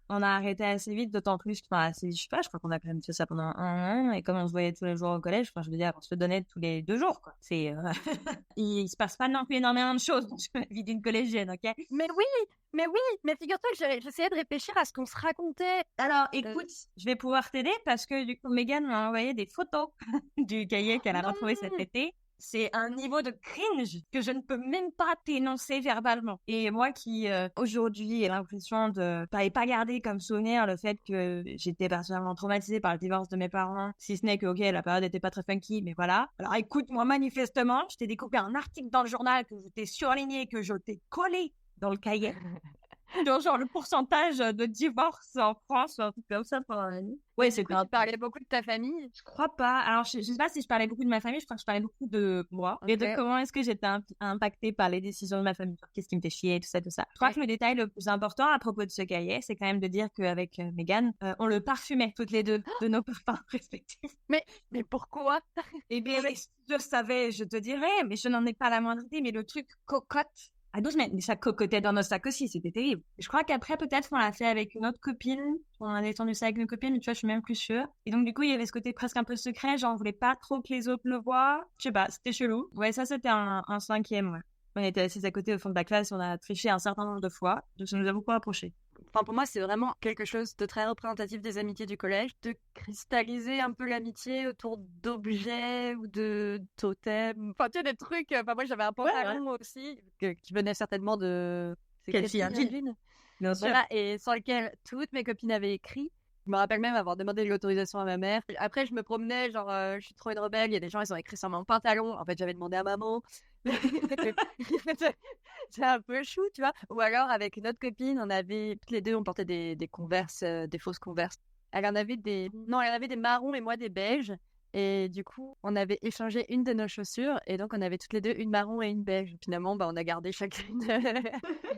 On a arrêté assez vite, d'autant plus que, je sais pas, je crois qu'on a quand même fait ça pendant 1 an, et comme on se voyait tous les jours au collège, je veux dire, on se le donnait tous les 2 jours, quoi. C'est, il se passe pas non plus énormément de choses dans la vie d'une collégienne, ok? Mais figure-toi que j'essayais de réfléchir à ce qu'on se racontait. Alors, écoute, je vais pouvoir t'aider parce que, du coup, Mégane m'a envoyé des photos du cahier qu'elle a retrouvé cet été. C'est un niveau de cringe que je ne peux même pas t'énoncer verbalement. Et moi qui, aujourd'hui, ai l'impression de pas garder comme souvenir le fait que j'étais particulièrement traumatisée par le divorce de mes parents, si ce n'est que, ok, la période était pas très funky, mais voilà. Alors écoute, moi, manifestement, je t'ai découpé un article dans le journal que je t'ai surligné, que je t'ai collé dans le cahier. Genre le pourcentage de divorce en France, un truc comme ça pendant l'année. Ouais, c'est quoi? Tu parlais beaucoup de ta famille? Je crois pas. Alors, je sais pas si je parlais beaucoup de ma famille, je crois que je parlais beaucoup de moi. Okay. Et de comment est-ce que j'étais impactée par les décisions de ma famille. Qu'est-ce qui me fait chier, tout ça, tout ça. Je crois que le détail le plus important à propos de ce cahier, c'est quand même de dire qu'avec Mégane, on le parfumait toutes les deux de nos parfums respectifs. Mais pourquoi? Eh bien, je savais, je te dirais, mais je n'en ai pas la moindre idée, mais le truc cocotte. À 12 mètres, mais ça cocotait dans nos sacs aussi, c'était terrible. Je crois qu'après, peut-être, on l'a fait avec une autre copine. On a étendu ça avec une copine, mais tu vois, je suis même plus sûre. Et donc, du coup, il y avait ce côté presque un peu secret, genre, on voulait pas trop que les autres le voient. Je sais pas, c'était chelou. Ouais, ça, c'était un 5e, ouais. On était assis à côté au fond de la classe, on a triché un certain nombre de fois, donc ça nous a beaucoup approchés. Enfin, pour moi, c'est vraiment quelque chose de très représentatif des amitiés du collège, de cristalliser un peu l'amitié autour d'objets ou de totems. Enfin, tu sais, des trucs. Enfin, moi, j'avais un pantalon aussi, qui venait certainement de... C'est Quelle fille Christine, bien sûr. voilà, et sur lequel toutes mes copines avaient écrit. Je me rappelle même avoir demandé l'autorisation à ma mère. Après, je me promenais, genre, je suis trop une rebelle. Il y a des gens, ils ont écrit sur mon pantalon. En fait, j'avais demandé à maman. C'est un peu chou, tu vois. Ou alors, avec une autre copine, toutes les deux, on portait des Converse, des fausses Converse. Elle en avait non, elle en avait des marrons et moi des beiges. Et du coup, on avait échangé une de nos chaussures. Et donc, on avait toutes les deux une marron et une beige. Finalement, on a gardé chacune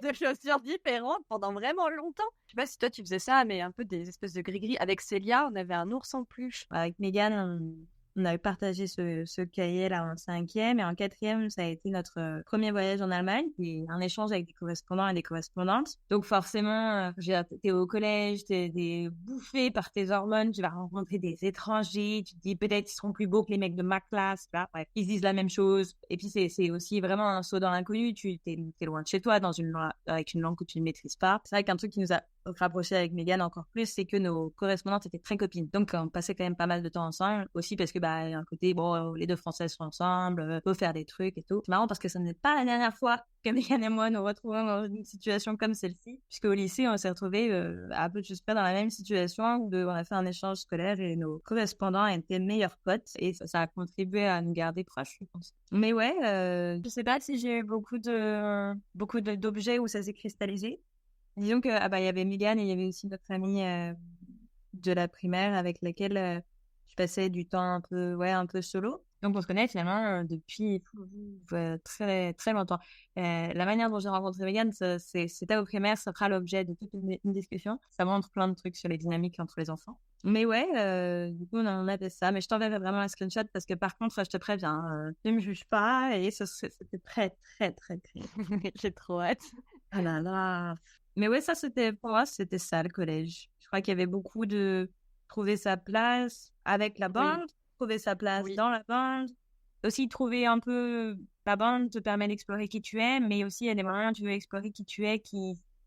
deux chaussures différentes pendant vraiment longtemps. Je sais pas si toi, tu faisais ça, mais un peu des espèces de gris-gris. Avec Célia, on avait un ours en peluche. Avec Mégane, on avait partagé ce cahier-là en 5e et en 4e, ça a été notre premier voyage en Allemagne et un échange avec des correspondants et des correspondantes. Donc forcément, t'es au collège, t'es bouffé par tes hormones, tu vas rencontrer des étrangers, tu te dis peut-être ils seront plus beaux que les mecs de ma classe, là, bref, ils disent la même chose. Et puis c'est aussi vraiment un saut dans l'inconnu, t'es loin de chez toi avec une langue que tu ne maîtrises pas. C'est vrai qu'un truc qui nous a rapproché avec Mégane encore plus, c'est que nos correspondantes étaient très copines. Donc, on passait quand même pas mal de temps ensemble. Aussi parce que, il y a un côté, les deux Françaises sont ensemble, faut faire des trucs et tout. C'est marrant parce que ce n'est pas la dernière fois que Mégane et moi nous retrouvons dans une situation comme celle-ci. Puisque au lycée, on s'est retrouvés un peu juste près dans la même situation où on a fait un échange scolaire et nos correspondants étaient meilleurs potes et ça a contribué à nous garder proches, je pense. Mais ouais, je sais pas si j'ai eu beaucoup d'objets où ça s'est cristallisé. Disons que il y avait Mégane et il y avait aussi notre amie de la primaire avec laquelle je passais du temps un peu solo. Donc on se connaît finalement depuis très très longtemps. La manière dont j'ai rencontré Mégane, c'était au primaire, ça fera l'objet de toute une discussion. Ça montre plein de trucs sur les dynamiques entre les enfants. Mais ouais, du coup on a fait ça. Mais je t'enverrai vraiment un screenshot parce que par contre, je te préviens, ne me juge pas et c'était très très très très. J'ai trop hâte. Ah là là. Mais ouais, pour moi, c'était ça, le collège. Je crois qu'il y avait beaucoup de trouver sa place avec la bande, trouver sa place dans la bande. Aussi, trouver un peu la bande te permet d'explorer qui tu es, mais aussi, il y a des moments où tu veux explorer qui tu es,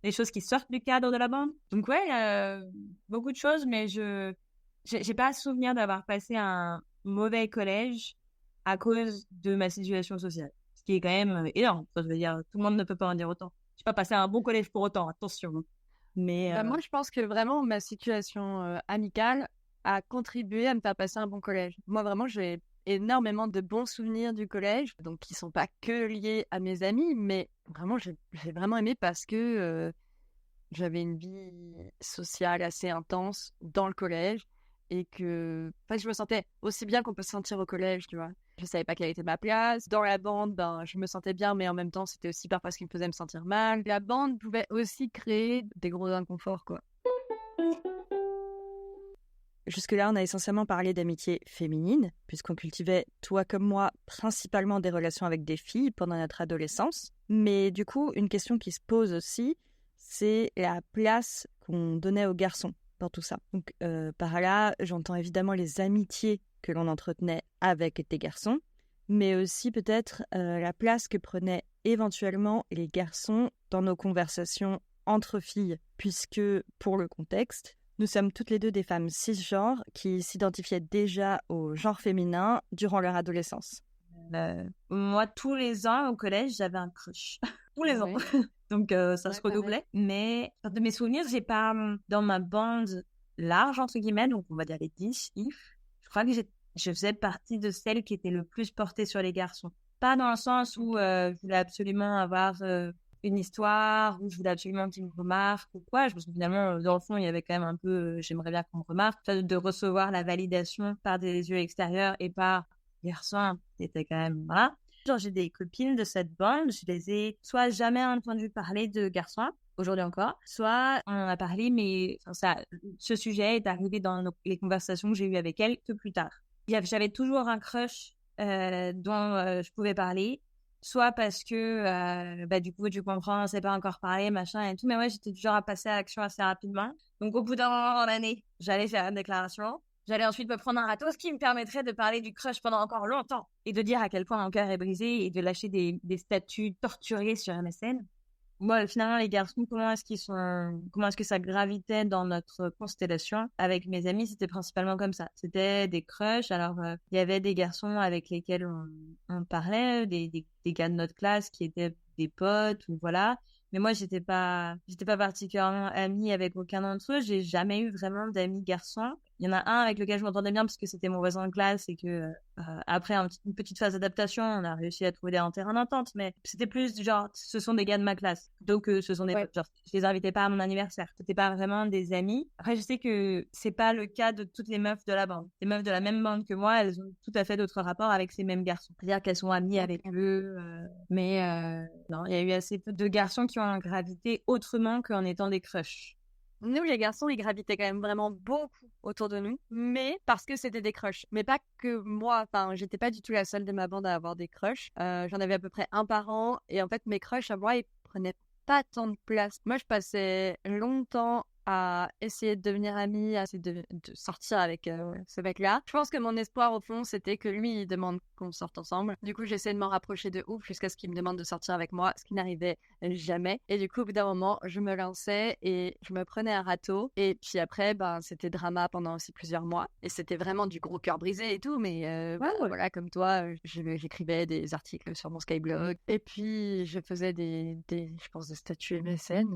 des choses qui sortent du cadre de la bande. Donc ouais, beaucoup de choses, mais j'ai pas souvenir d'avoir passé un mauvais collège à cause de ma situation sociale. Ce qui est quand même énorme. Enfin, je veux dire, tout le monde ne peut pas en dire autant. Je n'ai pas passé un bon collège pour autant, attention. Mais moi, je pense que vraiment, ma situation amicale a contribué à me faire passer un bon collège. Moi, vraiment, j'ai énormément de bons souvenirs du collège, donc qui ne sont pas que liés à mes amis, mais vraiment, j'ai vraiment aimé parce que j'avais une vie sociale assez intense dans le collège et que je me sentais aussi bien qu'on peut se sentir au collège, tu vois. Je savais pas quelle était ma place. Dans la bande, je me sentais bien, mais en même temps, c'était aussi parfois ce qui me faisait me sentir mal. La bande pouvait aussi créer des gros inconforts, quoi. Jusque-là, on a essentiellement parlé d'amitié féminine, puisqu'on cultivait, toi comme moi, principalement des relations avec des filles pendant notre adolescence. Mais du coup, une question qui se pose aussi, c'est la place qu'on donnait aux garçons dans tout ça. Donc par là, j'entends évidemment les amitiés que l'on entretenait avec des garçons, mais aussi peut-être la place que prenaient éventuellement les garçons dans nos conversations entre filles, puisque, pour le contexte, nous sommes toutes les deux des femmes cisgenres qui s'identifiaient déjà au genre féminin durant leur adolescence. Moi, tous les ans au collège, j'avais un crush. Tous les ans. Donc, ça se redoublait. Mais de mes souvenirs, j'ai pas, dans ma bande large, entre guillemets, donc on va dire les 10, je crois que je faisais partie de celles qui étaient le plus portées sur les garçons. Pas dans le sens où je voulais absolument avoir une histoire, où je voulais absolument qu'ils me remarquent ou quoi. Je pense que finalement, dans le fond, il y avait quand même un peu, j'aimerais bien qu'on me remarque, de recevoir la validation par des yeux extérieurs et par garçons, c'était quand même, voilà. Genre, j'ai des copines de cette bande, je les ai soit jamais entendu parler de garçons, aujourd'hui encore, soit on en a parlé, mais ce sujet est arrivé dans les conversations que j'ai eues avec elles que plus tard. J'avais toujours un crush dont je pouvais parler, soit parce que du coup tu comprends, on sait pas encore parler, machin et tout, mais ouais, j'étais du genre à passer à l'action assez rapidement. Donc au bout d'un moment dans l'année, j'allais faire une déclaration. J'allais ensuite me prendre un râteau, ce qui me permettrait de parler du crush pendant encore longtemps et de dire à quel point mon cœur est brisé et de lâcher des statuts torturés sur MSN. moi, finalement, les garçons, comment est-ce que ça gravitait dans notre constellation avec mes amis, c'était principalement comme ça. C'était des crushs. Alors, il y avait des garçons avec lesquels on parlait, des gars de notre classe qui étaient des potes ou voilà. Mais moi, j'étais pas particulièrement amie avec aucun d'entre eux. J'ai jamais eu vraiment d'amis garçons. Il y en a un avec lequel je m'entendais bien parce que c'était mon voisin de classe et que après une petite phase d'adaptation, on a réussi à trouver un terrain d'entente. Mais c'était plus du genre, ce sont des gars de ma classe. Donc, ce sont des potes. Genre, je les invitais pas à mon anniversaire. C'était pas vraiment des amis. Après, je sais que c'est pas le cas de toutes les meufs de la bande. Les meufs de la même bande que moi, elles ont tout à fait d'autres rapports avec ces mêmes garçons. C'est-à-dire qu'elles sont amies avec eux. Mais non, il y a eu assez peu de garçons qui ont gravité autrement qu'en étant des crushs. Nous, les garçons, ils gravitaient quand même vraiment beaucoup autour de nous, mais parce que c'était des crushs. Mais pas que moi, enfin, j'étais pas du tout la seule de ma bande à avoir des crushs. J'en avais à peu près un par an, et en fait, mes crushs à moi, ils prenaient pas tant de place. Moi, je passais longtemps à essayer de devenir amie, à essayer de sortir avec ce mec-là. Je pense que mon espoir, au fond, c'était que lui, il demande qu'on sorte ensemble. Du coup, j'essayais de m'en rapprocher de ouf jusqu'à ce qu'il me demande de sortir avec moi, ce qui n'arrivait jamais. Et du coup, au bout d'un moment, je me lançais et je me prenais un râteau. Et puis après, c'était drama pendant aussi plusieurs mois. Et c'était vraiment du gros cœur brisé et tout. Mais voilà, comme toi, j'écrivais des articles sur mon Skyblog. Et puis, je faisais je pense, des statuts MSN.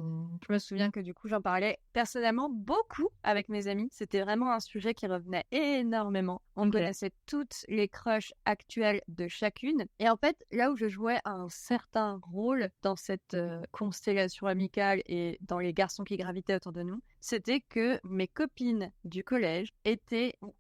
Je me souviens que du coup, j'en parlais personnellement beaucoup avec mes amis. C'était vraiment un sujet qui revenait énormément. On connaissait toutes les crushs actuelles de chacune. Et en fait, là où je jouais un certain rôle dans cette constellation amicale et dans les garçons qui gravitaient autour de nous, c'était que mes copines du collège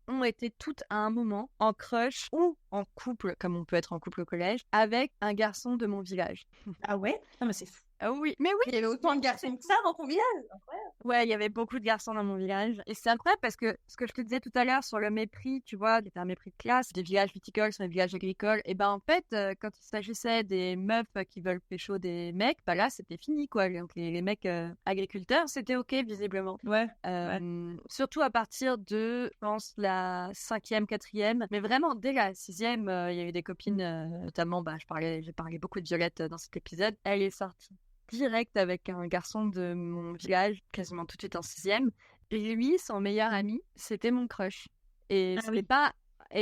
ont été toutes à un moment en crush ou en couple, comme on peut être en couple au collège, avec un garçon de mon village. Ah ouais? Non, mais c'est fou. Ah oui, mais oui! Il y avait autant de garçons que ça dans ton village? Incroyable. Ouais, il y avait beaucoup de garçons dans mon village. Et c'est incroyable parce que ce que je te disais tout à l'heure sur le mépris, tu vois, il y avait un mépris de classe, des villages viticoles sur les villages agricoles. Et en fait, quand il s'agissait des meufs qui veulent pécho des mecs, là, c'était fini, quoi. Donc les mecs agriculteurs, c'était OK, visiblement. Ouais. Surtout à partir de, je pense, la 5e, 4e. Mais vraiment, dès la 6e, il y a eu des copines, notamment, j'ai parlé beaucoup de Violette dans cet épisode. Elle est sortie direct avec un garçon de mon village, quasiment tout de suite en 6e. Et lui, son meilleur ami, c'était mon crush. Et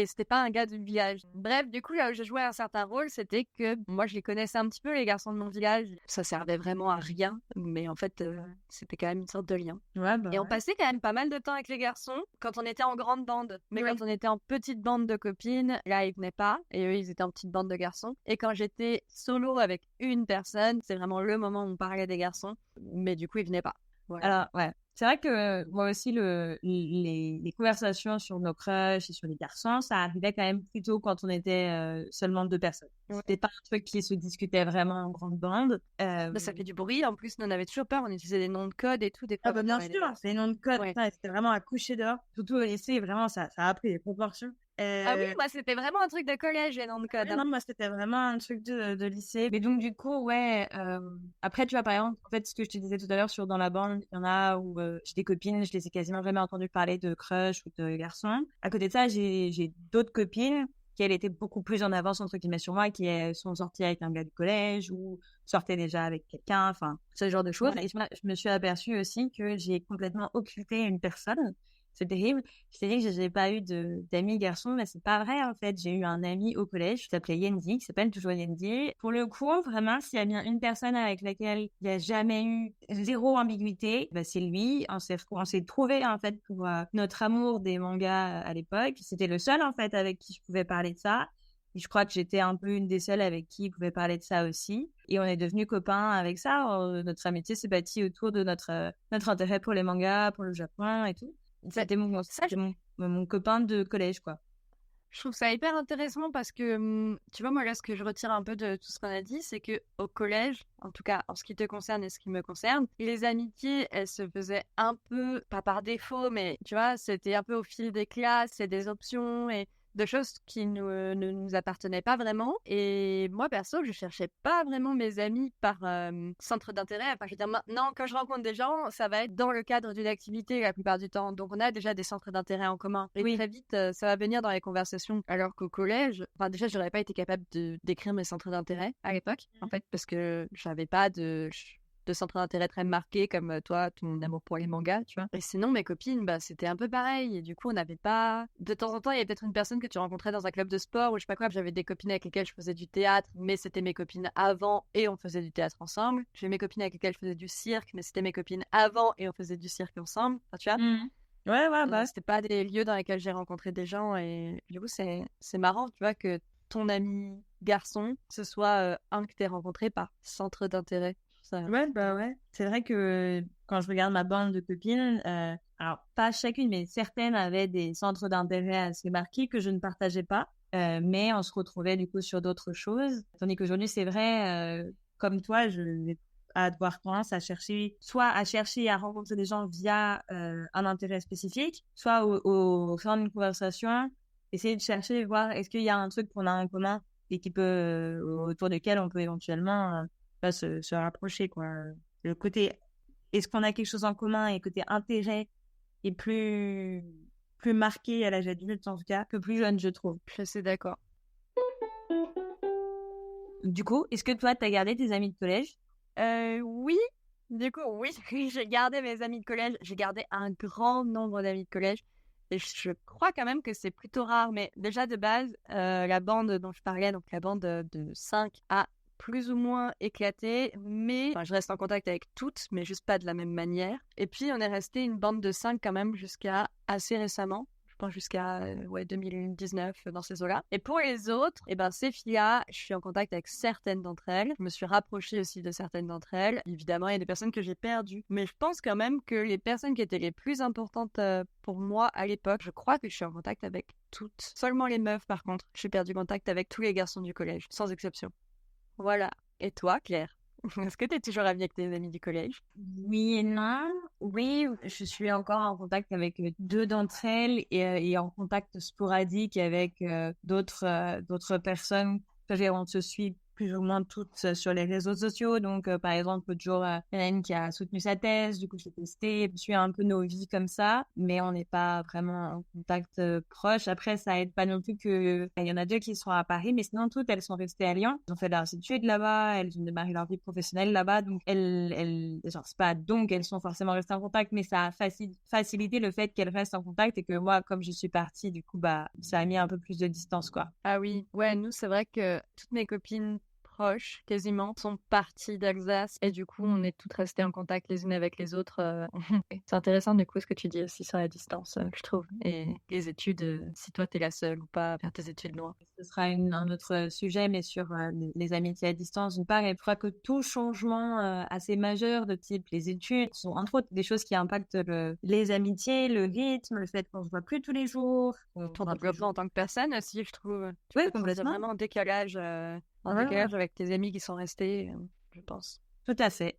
c'était pas un gars du village. Bref, du coup, là où je jouais un certain rôle, c'était que moi, je les connaissais un petit peu, les garçons de mon village. Ça servait vraiment à rien, mais en fait, c'était quand même une sorte de lien. Ouais, et on passait quand même pas mal de temps avec les garçons quand on était en grande bande. Mais quand on était en petite bande de copines, là, ils venaient pas. Et eux, ils étaient en petite bande de garçons. Et quand j'étais solo avec une personne, c'est vraiment le moment où on parlait des garçons. Mais du coup, ils venaient pas. Voilà. Alors, ouais. C'est vrai que moi aussi, les conversations sur nos crushs et sur les garçons, ça arrivait quand même plutôt quand on était seulement 2 personnes. C'était pas un truc qui se discutait vraiment en grande bande. Ça fait du bruit. En plus, nous, on avait toujours peur. On utilisait des noms de code et tout. Des fois, bien sûr, c'est des noms de code. Ouais. C'était vraiment à coucher dehors. Surtout au lycée, vraiment, ça a pris des proportions. Ah oui, moi, c'était vraiment un truc de collège, les noms de code. Non, moi, c'était vraiment un truc de lycée. Mais donc, du coup, ouais. Après, tu vois, par exemple, en fait, ce que je te disais tout à l'heure sur dans la bande, il y en a où j'ai des copines, je les ai quasiment jamais entendues parler de crush ou de garçons. À côté de ça, j'ai d'autres copines qui, elles, étaient beaucoup plus en avance, entre guillemets, sur moi, qui sont sorties avec un gars du collège ou sortaient déjà avec quelqu'un, enfin, ce genre de choses. Et je me suis aperçue aussi que j'ai complètement occulté une personne. C'est terrible. Je t'ai dit que je n'ai pas eu d'amis garçons, mais c'est pas vrai, en fait. J'ai eu un ami au collège qui s'appelait Yendi, qui s'appelle toujours Yendi. Pour le coup, vraiment, s'il y a bien une personne avec laquelle il n'y a jamais eu zéro ambiguïté, c'est lui. On s'est trouvé, en fait, pour notre amour des mangas à l'époque. C'était le seul, en fait, avec qui je pouvais parler de ça. Et je crois que j'étais un peu une des seules avec qui il pouvait parler de ça aussi. Et on est devenus copains avec ça. Notre amitié s'est bâtie autour de notre intérêt pour les mangas, pour le Japon et tout. C'était mon copain de collège, quoi. Je trouve ça hyper intéressant parce que, tu vois, moi, là, ce que je retire un peu de tout ce qu'on a dit, c'est qu'au collège, en tout cas, en ce qui te concerne et ce qui me concerne, les amitiés, elles se faisaient un peu, pas par défaut, mais, tu vois, c'était un peu au fil des classes et des options et de choses qui ne nous appartenaient pas vraiment. Et moi, perso, je cherchais pas vraiment mes amis par centre d'intérêt. Enfin, je veux dire, maintenant, quand je rencontre des gens, ça va être dans le cadre d'une activité la plupart du temps. Donc, on a déjà des centres d'intérêt en commun. Et très vite, ça va venir dans les conversations. Alors qu'au collège, déjà, j'aurais pas été capable d'écrire mes centres d'intérêt à l'époque, en fait, parce que j'avais pas de... de centres d'intérêt très marqués, comme toi, ton amour pour les mangas, tu vois. Et sinon, mes copines, c'était un peu pareil. Et du coup, on n'avait pas... De temps en temps, il y avait peut-être une personne que tu rencontrais dans un club de sport ou je sais pas quoi. J'avais des copines avec lesquelles je faisais du théâtre, mais c'était mes copines avant et on faisait du théâtre ensemble. J'ai mes copines avec lesquelles je faisais du cirque, mais c'était mes copines avant et on faisait du cirque ensemble. Enfin, tu vois. Ouais, C'était pas des lieux dans lesquels j'ai rencontré des gens et du coup, c'est marrant, tu vois, que ton ami garçon, ce soit un que t'aies rencontré par centre d'intérêt. Ouais. C'est vrai que quand je regarde ma bande de copines, alors pas chacune, mais certaines avaient des centres d'intérêt assez marqués que je ne partageais pas, mais on se retrouvait du coup sur d'autres choses. Tandis qu'aujourd'hui, c'est vrai, comme toi, je vais avoir tendance à chercher, soit à chercher à rencontrer des gens via un intérêt spécifique, soit au sein d'une conversation, essayer de chercher, voir est-ce qu'il y a un truc qu'on a en commun et qui peut, autour duquel on peut éventuellement pas se rapprocher, quoi. Le côté, est-ce qu'on a quelque chose en commun et côté intérêt est plus marqué à l'âge adulte, en tout cas, que plus jeune, je trouve. Je suis d'accord. Du coup, est-ce que toi, t'as gardé tes amis de collège? Oui. Du coup, oui, j'ai gardé mes amis de collège. J'ai gardé un grand nombre d'amis de collège. Et je crois quand même que c'est plutôt rare. Mais déjà, de base, la bande dont je parlais, donc la bande de 5 a plus ou moins éclaté, mais je reste en contact avec toutes, mais juste pas de la même manière. Et puis, on est resté une bande de 5 quand même jusqu'à assez récemment. Je pense jusqu'à 2019, dans ces eaux-là. Et pour les autres, ces filles-là, je suis en contact avec certaines d'entre elles. Je me suis rapprochée aussi de certaines d'entre elles. Évidemment, il y a des personnes que j'ai perdues. Mais je pense quand même que les personnes qui étaient les plus importantes pour moi à l'époque, je crois que je suis en contact avec toutes. Seulement les meufs, par contre. J'ai perdu contact avec tous les garçons du collège, sans exception. Voilà. Et toi, Claire? Est-ce que tu es toujours amie avec tes amis du collège? Oui et non. Oui, je suis encore en contact avec 2 d'entre elles et en contact sporadique avec d'autres personnes. On se suit plus ou moins toutes sur les réseaux sociaux. Donc, par exemple, l'autre jour, il y en a une qui a soutenu sa thèse. Du coup, j'ai testé. Je suis un peu nos vies comme ça, mais on n'est pas vraiment en contact proche. Après, ça aide pas non plus que... Il y en a 2 qui sont à Paris, mais sinon, toutes, elles sont restées à Lyon. Elles ont fait leurs études là-bas. Elles ont démarré leur vie professionnelle là-bas. Donc, genre, c'est pas donc elles sont forcément restées en contact, mais ça a facilité le fait qu'elles restent en contact et que moi, comme je suis partie, du coup, ça a mis un peu plus de distance, quoi. Ah oui, ouais, nous, c'est vrai que toutes mes copines proches, quasiment, sont parties d'Alsace et du coup, on est toutes restées en contact les unes avec les autres. C'est intéressant, du coup, ce que tu dis aussi sur la distance, je trouve. Et les études, si toi, t'es la seule ou pas à faire tes études loin. Ce sera un autre sujet, mais sur les amitiés à distance, d'une part, et je crois que tout changement assez majeur de type les études sont entre autres des choses qui impactent les amitiés, le rythme, le fait qu'on se voit plus tous les jours. Ton développement en tant que personne aussi, je trouve. Oui, Tu peux complètement. vraiment en décalage avec tes amis qui sont restés, je pense. Tout à fait.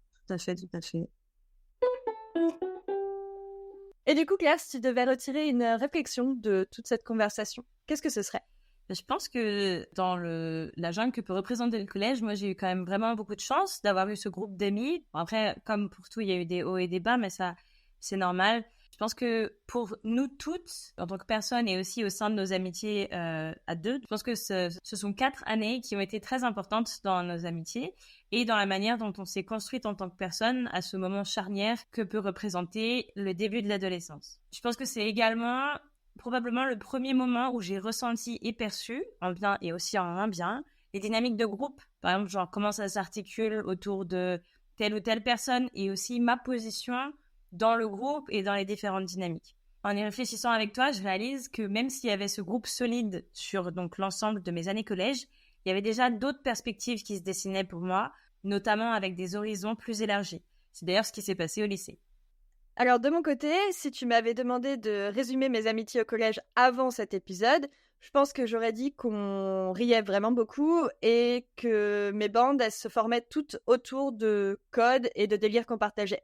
Et du coup, Claire, si tu devais retirer une réflexion de toute cette conversation, qu'est-ce que ce serait? Je pense que dans la jungle que peut représenter le collège, moi j'ai eu quand même vraiment beaucoup de chance d'avoir eu ce groupe d'amis. Bon, après, comme pour tout, il y a eu des hauts et des bas, mais ça, c'est normal. Je pense que pour nous toutes, en tant que personnes et aussi au sein de nos amitiés à deux, je pense que ce sont 4 années qui ont été très importantes dans nos amitiés et dans la manière dont on s'est construite en tant que personne à ce moment charnière que peut représenter le début de l'adolescence. Je pense que c'est également probablement le premier moment où j'ai ressenti et perçu, en bien et aussi en moins bien, les dynamiques de groupe. Par exemple, genre comment ça s'articule autour de telle ou telle personne et aussi ma position dans le groupe et dans les différentes dynamiques. En y réfléchissant avec toi, je réalise que même s'il y avait ce groupe solide sur donc l'ensemble de mes années collège, il y avait déjà d'autres perspectives qui se dessinaient pour moi, notamment avec des horizons plus élargis. C'est d'ailleurs ce qui s'est passé au lycée. Alors de mon côté, si tu m'avais demandé de résumer mes amitiés au collège avant cet épisode, je pense que j'aurais dit qu'on riait vraiment beaucoup et que mes bandes, elles se formaient toutes autour de codes et de délires qu'on partageait.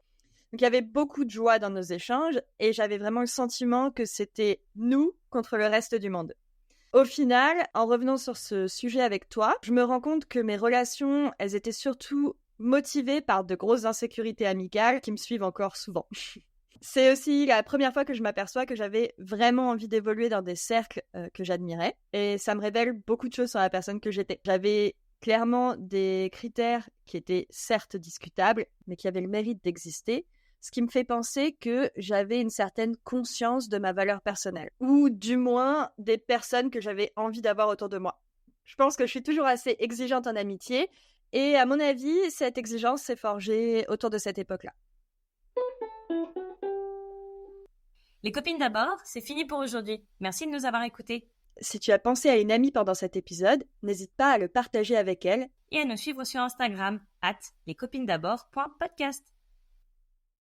Donc il y avait beaucoup de joie dans nos échanges et j'avais vraiment le sentiment que c'était nous contre le reste du monde. Au final, en revenant sur ce sujet avec toi, je me rends compte que mes relations, elles étaient surtout motivée par de grosses insécurités amicales qui me suivent encore souvent. C'est aussi la première fois que je m'aperçois que j'avais vraiment envie d'évoluer dans des cercles que j'admirais. Et ça me révèle beaucoup de choses sur la personne que j'étais. J'avais clairement des critères qui étaient certes discutables, mais qui avaient le mérite d'exister, ce qui me fait penser que j'avais une certaine conscience de ma valeur personnelle, ou du moins des personnes que j'avais envie d'avoir autour de moi. Je pense que je suis toujours assez exigeante en amitié, et à mon avis, cette exigence s'est forgée autour de cette époque-là. Les copines d'abord, c'est fini pour aujourd'hui. Merci de nous avoir écoutés. Si tu as pensé à une amie pendant cet épisode, n'hésite pas à le partager avec elle. Et à nous suivre sur Instagram, @lescopinesdabord.podcast.